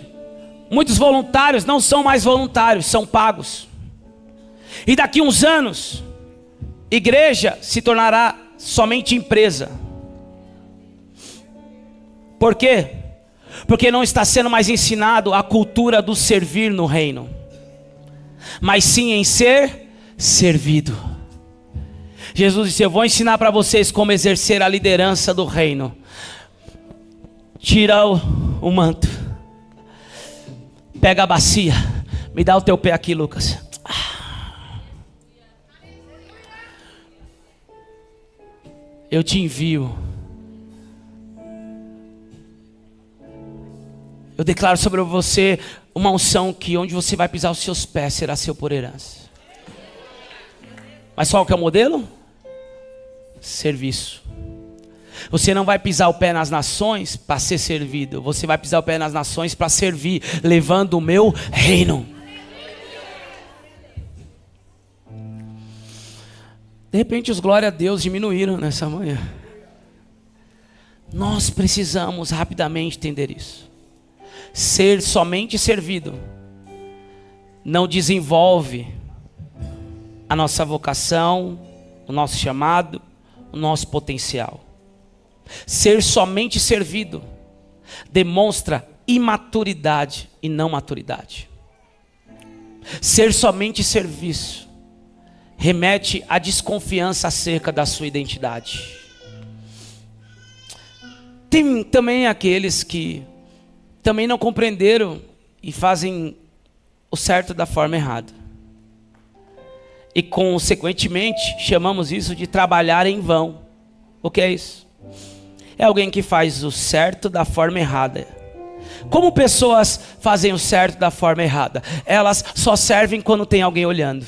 muitos voluntários não são mais voluntários, são pagos. E daqui uns anos, igreja se tornará somente empresa. Por quê? Porque não está sendo mais ensinado a cultura do servir no reino, mas sim em ser servido. Jesus disse: eu vou ensinar para vocês como exercer a liderança do reino. Tira o manto, pega a bacia, me dá o teu pé aqui, Lucas. Eu te envio. Eu declaro sobre você uma unção que onde você vai pisar os seus pés será seu por herança. Mas qual que é o modelo? Serviço. Você não vai pisar o pé nas nações para ser servido. Você vai pisar o pé nas nações para servir, levando o meu reino. De repente os glória a Deus diminuíram nessa manhã. Nós precisamos rapidamente entender isso. Ser somente servido não desenvolve a nossa vocação, o nosso chamado, o nosso potencial. Ser somente servido demonstra imaturidade e não maturidade. Ser somente serviço remete à desconfiança acerca da sua identidade. Tem também aqueles que também não compreenderam e fazem o certo da forma errada. E consequentemente chamamos isso de trabalhar em vão. O que é isso? É alguém que faz o certo da forma errada. Como pessoas fazem o certo da forma errada? Elas só servem quando tem alguém olhando.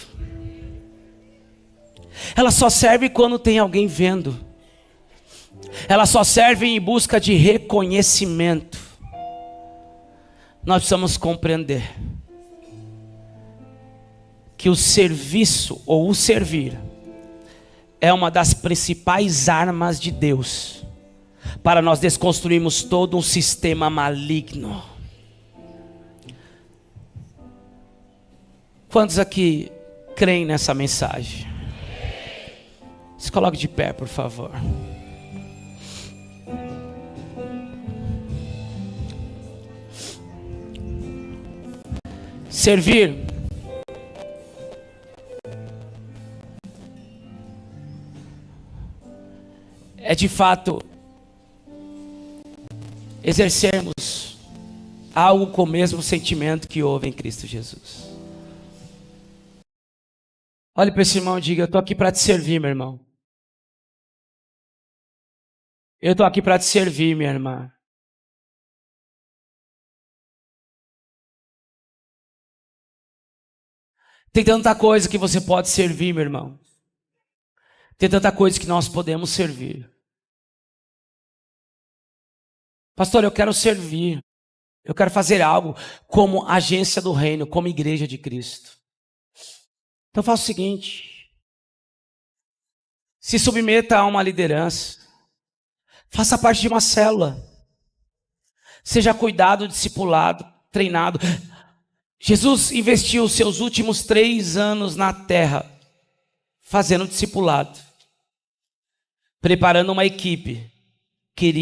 Elas só servem quando tem alguém vendo. Elas só servem em busca de reconhecimento. Nós precisamos compreender que o serviço ou o servir é uma das principais armas de Deus para nós desconstruirmos todo um sistema maligno. Quantos aqui creem nessa mensagem? Se coloque de pé, por favor. Servir é de fato exercermos algo com o mesmo sentimento que houve em Cristo Jesus. Olhe para esse irmão e diga: eu estou aqui para te servir, meu irmão. Eu estou aqui para te servir, minha irmã. Tem tanta coisa que você pode servir, meu irmão. Tem tanta coisa que nós podemos servir. Pastor, eu quero servir. Eu quero fazer algo como agência do reino, como igreja de Cristo. Então faça o seguinte: se submeta a uma liderança. Faça parte de uma célula. Seja cuidado, discipulado, treinado. Jesus investiu os seus últimos 3 anos na terra fazendo discipulado, preparando uma equipe que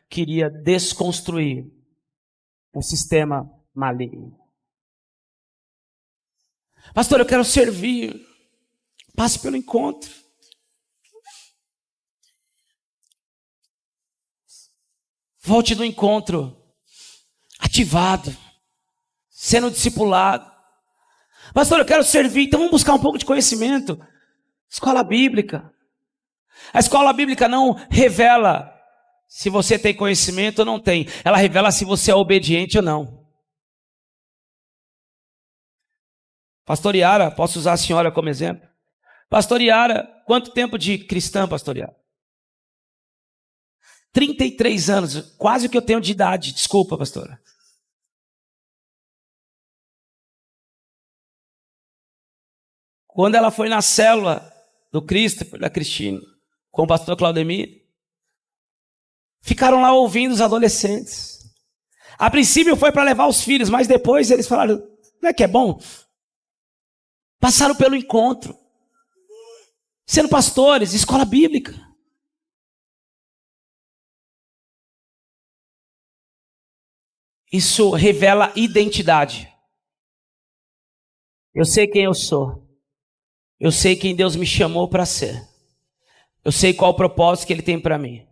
queria desconstruir um sistema maligno. Pastor, eu quero servir. Passe pelo encontro. Volte do encontro ativado, sendo discipulado. Pastor, eu quero servir. Então vamos buscar um pouco de conhecimento. Escola bíblica. A escola bíblica não revela se você tem conhecimento ou não tem. Ela revela se você é obediente ou não. Pastor Yara, posso usar a senhora como exemplo? Pastor Yara, quanto tempo de cristã, Pastor Yara? 33 anos, quase o que eu tenho de idade. Desculpa, pastora. Quando ela foi na célula do Christopher, da Cristine, com o pastor Claudemir, ficaram lá ouvindo os adolescentes. A princípio foi para levar os filhos, mas depois eles falaram, não é que é bom? Passaram pelo encontro, sendo pastores, escola bíblica. Isso revela identidade. Eu sei quem eu sou. Eu sei quem Deus me chamou para ser. Eu sei qual o propósito que Ele tem para mim.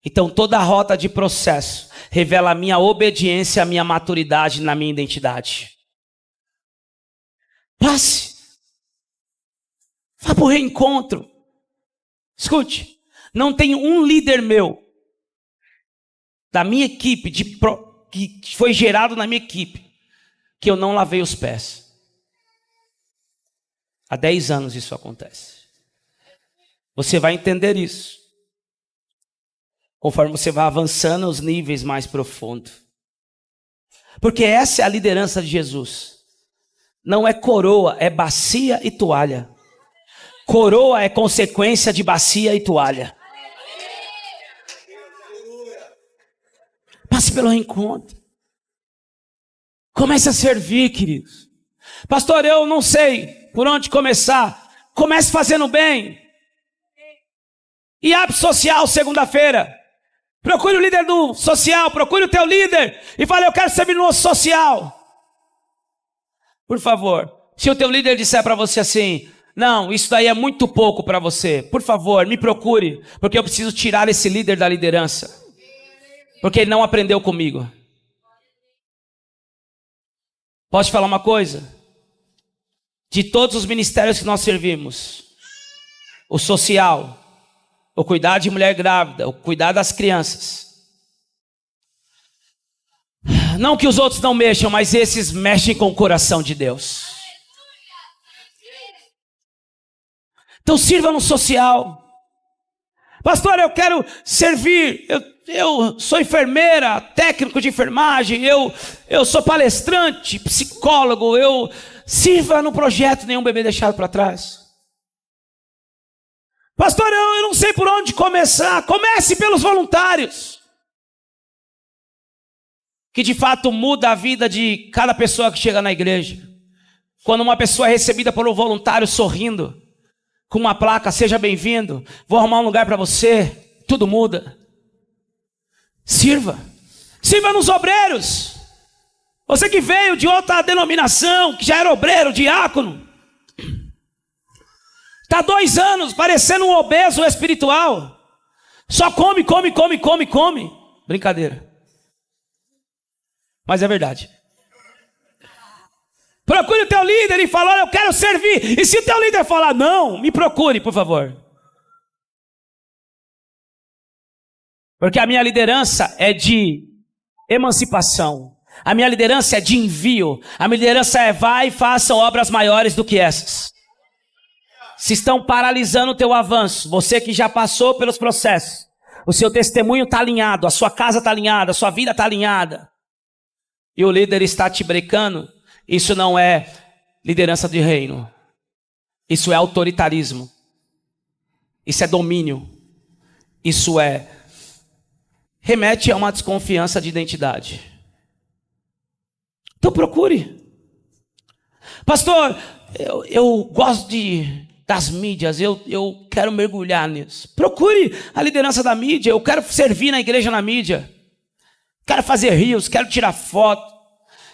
Então toda a rota de processo revela a minha obediência, a minha maturidade na minha identidade. Passe. Vá para o reencontro. Escute, não tem um líder meu, da minha equipe, que foi gerado na minha equipe, que eu não lavei os pés. Há 10 anos isso acontece. Você vai entender isso conforme você vai avançando aos níveis mais profundos. Porque essa é a liderança de Jesus. Não é coroa, é bacia e toalha. Coroa é consequência de bacia e toalha. Passe pelo reencontro. Comece a servir, queridos. Pastor, eu não sei por onde começar. Comece fazendo bem. E abre social segunda-feira. Procure o líder do social, procure o teu líder e fale, eu quero servir no social. Por favor, se o teu líder disser para você assim, não, isso daí é muito pouco para você, por favor, me procure, porque eu preciso tirar esse líder da liderança, porque ele não aprendeu comigo. Posso te falar uma coisa? De todos os ministérios que nós servimos, o social, o cuidar de mulher grávida, o cuidar das crianças. Não que os outros não mexam, mas esses mexem com o coração de Deus. Então sirva no social. Pastor, eu quero servir. Eu sou enfermeira, técnico de enfermagem, eu sou palestrante, psicólogo, eu sirva no projeto Nenhum Bebê Deixado para Trás. Pastor, eu não sei por onde começar. Comece pelos voluntários. Que de fato muda a vida de cada pessoa que chega na igreja. Quando uma pessoa é recebida por um voluntário sorrindo, com uma placa, seja bem-vindo, vou arrumar um lugar para você, tudo muda. Sirva. Sirva nos obreiros. Você que veio de outra denominação, que já era obreiro, diácono, está 2 anos parecendo um obeso espiritual. Só come. Brincadeira. Mas é verdade. Procure o teu líder e fala, olha, eu quero servir. E se o teu líder falar, não, me procure, por favor. Porque a minha liderança é de emancipação. A minha liderança é de envio. A minha liderança é vai e façam obras maiores do que essas. Se estão paralisando o teu avanço, você que já passou pelos processos, o seu testemunho está alinhado, a sua casa está alinhada, a sua vida está alinhada, e o líder está te brecando, isso não é liderança de reino. Isso é autoritarismo. Isso é domínio. Isso remete a uma desconfiança de identidade. Então procure. Pastor, eu gosto das mídias, eu quero mergulhar nisso. Procure a liderança da mídia. Eu quero servir na igreja na mídia. Quero fazer rios, quero tirar foto.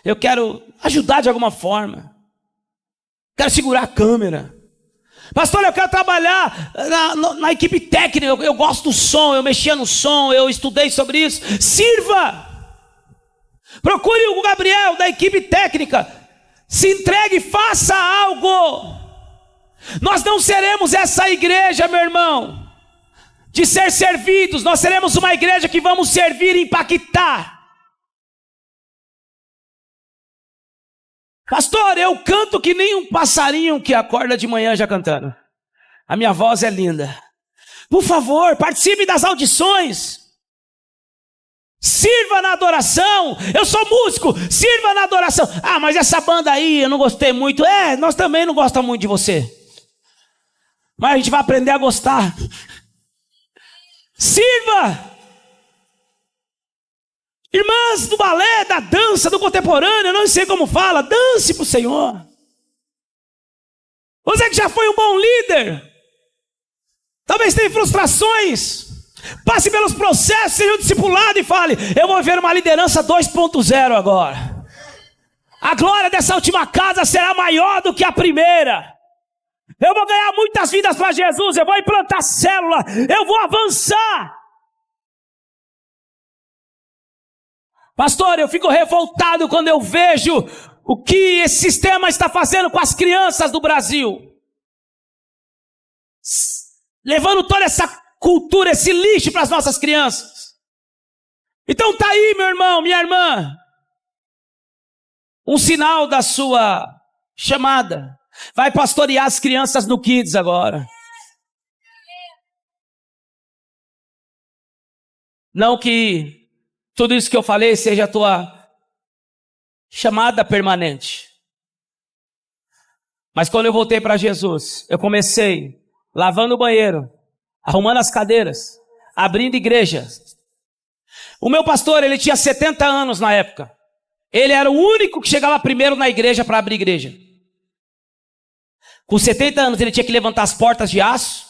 Eu quero ajudar de alguma forma. Quero segurar a câmera. Pastor, eu quero trabalhar na equipe técnica. Eu gosto do som, eu mexia no som, eu estudei sobre isso. Sirva. Procure o Gabriel da equipe técnica. Se entregue, faça algo. Nós não seremos essa igreja, meu irmão, de ser servidos. Nós seremos uma igreja que vamos servir e impactar. Pastor, eu canto que nem um passarinho que acorda de manhã já cantando. A minha voz é linda. Por favor, participe das audições. Sirva na adoração. Eu sou músico, sirva na adoração. Ah, mas essa banda aí eu não gostei muito. Nós também não gostamos muito de você. Mas a gente vai aprender a gostar. Sirva. Irmãs do balé, da dança, do contemporâneo, eu não sei como fala, dance para o Senhor. Você que já foi um bom líder, talvez tenha frustrações, passe pelos processos, seja um discipulado e fale: eu vou ver uma liderança 2.0 agora. A glória dessa última casa será maior do que a primeira. Eu vou ganhar muitas vidas para Jesus, eu vou implantar célula, eu vou avançar. Pastor, eu fico revoltado quando eu vejo o que esse sistema está fazendo com as crianças do Brasil. Levando toda essa cultura, esse lixo para as nossas crianças. Então tá aí, meu irmão, minha irmã. Um sinal da sua chamada. Vai pastorear as crianças no Kids agora. Não que tudo isso que eu falei seja a tua chamada permanente. Mas quando eu voltei para Jesus, eu comecei lavando o banheiro, arrumando as cadeiras, abrindo igreja. O meu pastor, ele tinha 70 anos na época. Ele era o único que chegava primeiro na igreja para abrir igreja. Com 70 anos ele tinha que levantar as portas de aço,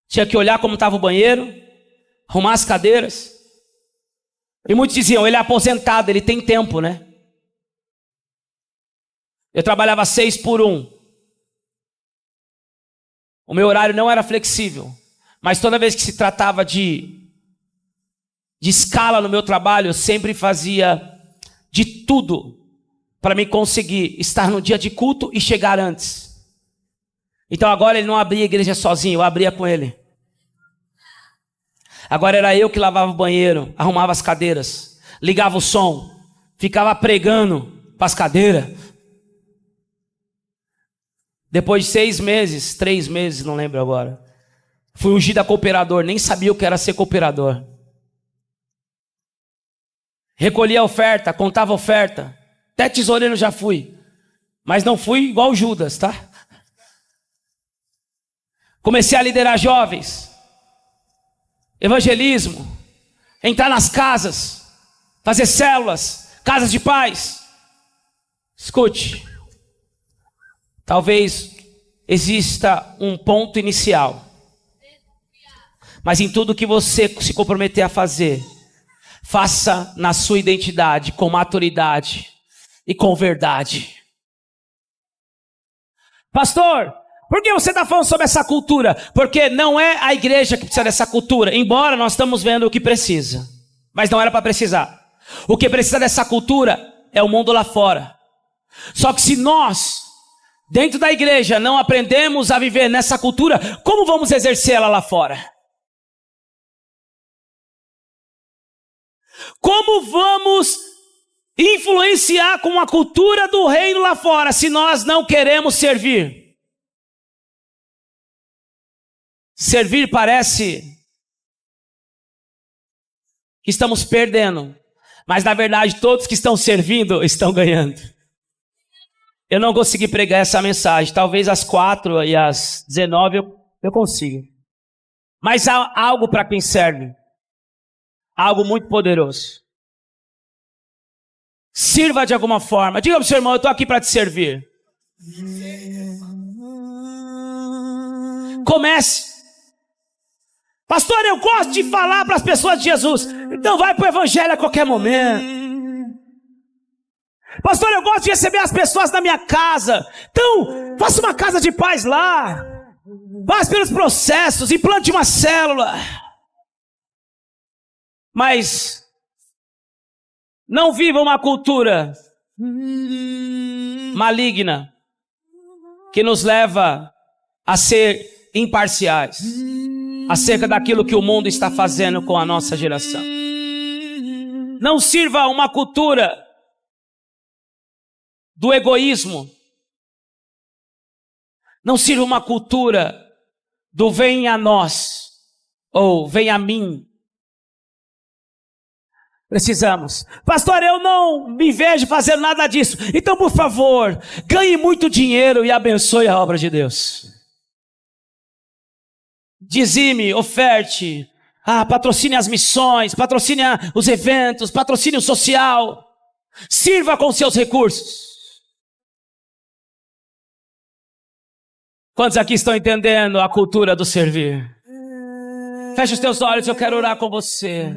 tinha que olhar como estava o banheiro, arrumar as cadeiras. E muitos diziam: ele é aposentado, ele tem tempo, né? Eu trabalhava 6 por 1. O meu horário não era flexível, mas toda vez que se tratava de escala no meu trabalho, eu sempre fazia de tudo para me conseguir estar no dia de culto e chegar antes. Então agora ele não abria a igreja sozinho, eu abria com ele. Agora era eu que lavava o banheiro, arrumava as cadeiras, ligava o som, ficava pregando para as cadeiras. Depois de 6 meses, 3 meses, não lembro agora, fui ungido a cooperador, nem sabia o que era ser cooperador. Recolhia a oferta, contava a oferta, até tesoureiro já fui, mas não fui igual Judas, tá? Comecei a liderar jovens. Evangelismo, entrar nas casas, fazer células, casas de paz. Escute, talvez exista um ponto inicial, mas em tudo que você se comprometer a fazer, faça na sua identidade, com maturidade e com verdade. Pastor, por que você está falando sobre essa cultura? Porque não é a igreja que precisa dessa cultura, embora nós estamos vendo o que precisa, mas não era para precisar. O que precisa dessa cultura é o mundo lá fora. Só que se nós, dentro da igreja, não aprendemos a viver nessa cultura, como vamos exercê-la lá fora? Como vamos influenciar com a cultura do reino lá fora, se nós não queremos servir? Servir parece que estamos perdendo, mas na verdade todos que estão servindo estão ganhando. Eu não consegui pregar essa mensagem, talvez às 4 e às 19 eu consiga. Mas há algo para quem serve, algo muito poderoso. Sirva de alguma forma. Diga para o seu irmão: eu estou aqui para te servir. Comece. Pastor, eu gosto de falar para as pessoas de Jesus. Então vai para o evangelho a qualquer momento. Pastor, eu gosto de receber as pessoas na minha casa. Então faça uma casa de paz lá. Passe pelos processos, implante uma célula. Mas não viva uma cultura maligna que nos leva a ser imparciais acerca daquilo que o mundo está fazendo com a nossa geração. Não sirva uma cultura do egoísmo. Não sirva uma cultura do vem a nós ou vem a mim. Precisamos. Pastor, eu não me vejo fazendo nada disso. Então, por favor, ganhe muito dinheiro e abençoe a obra de Deus. Dizime, oferte, patrocine as missões, patrocine os eventos, patrocine o social. Sirva com seus recursos. Quantos aqui estão entendendo a cultura do servir? Feche os teus olhos, eu quero orar com você.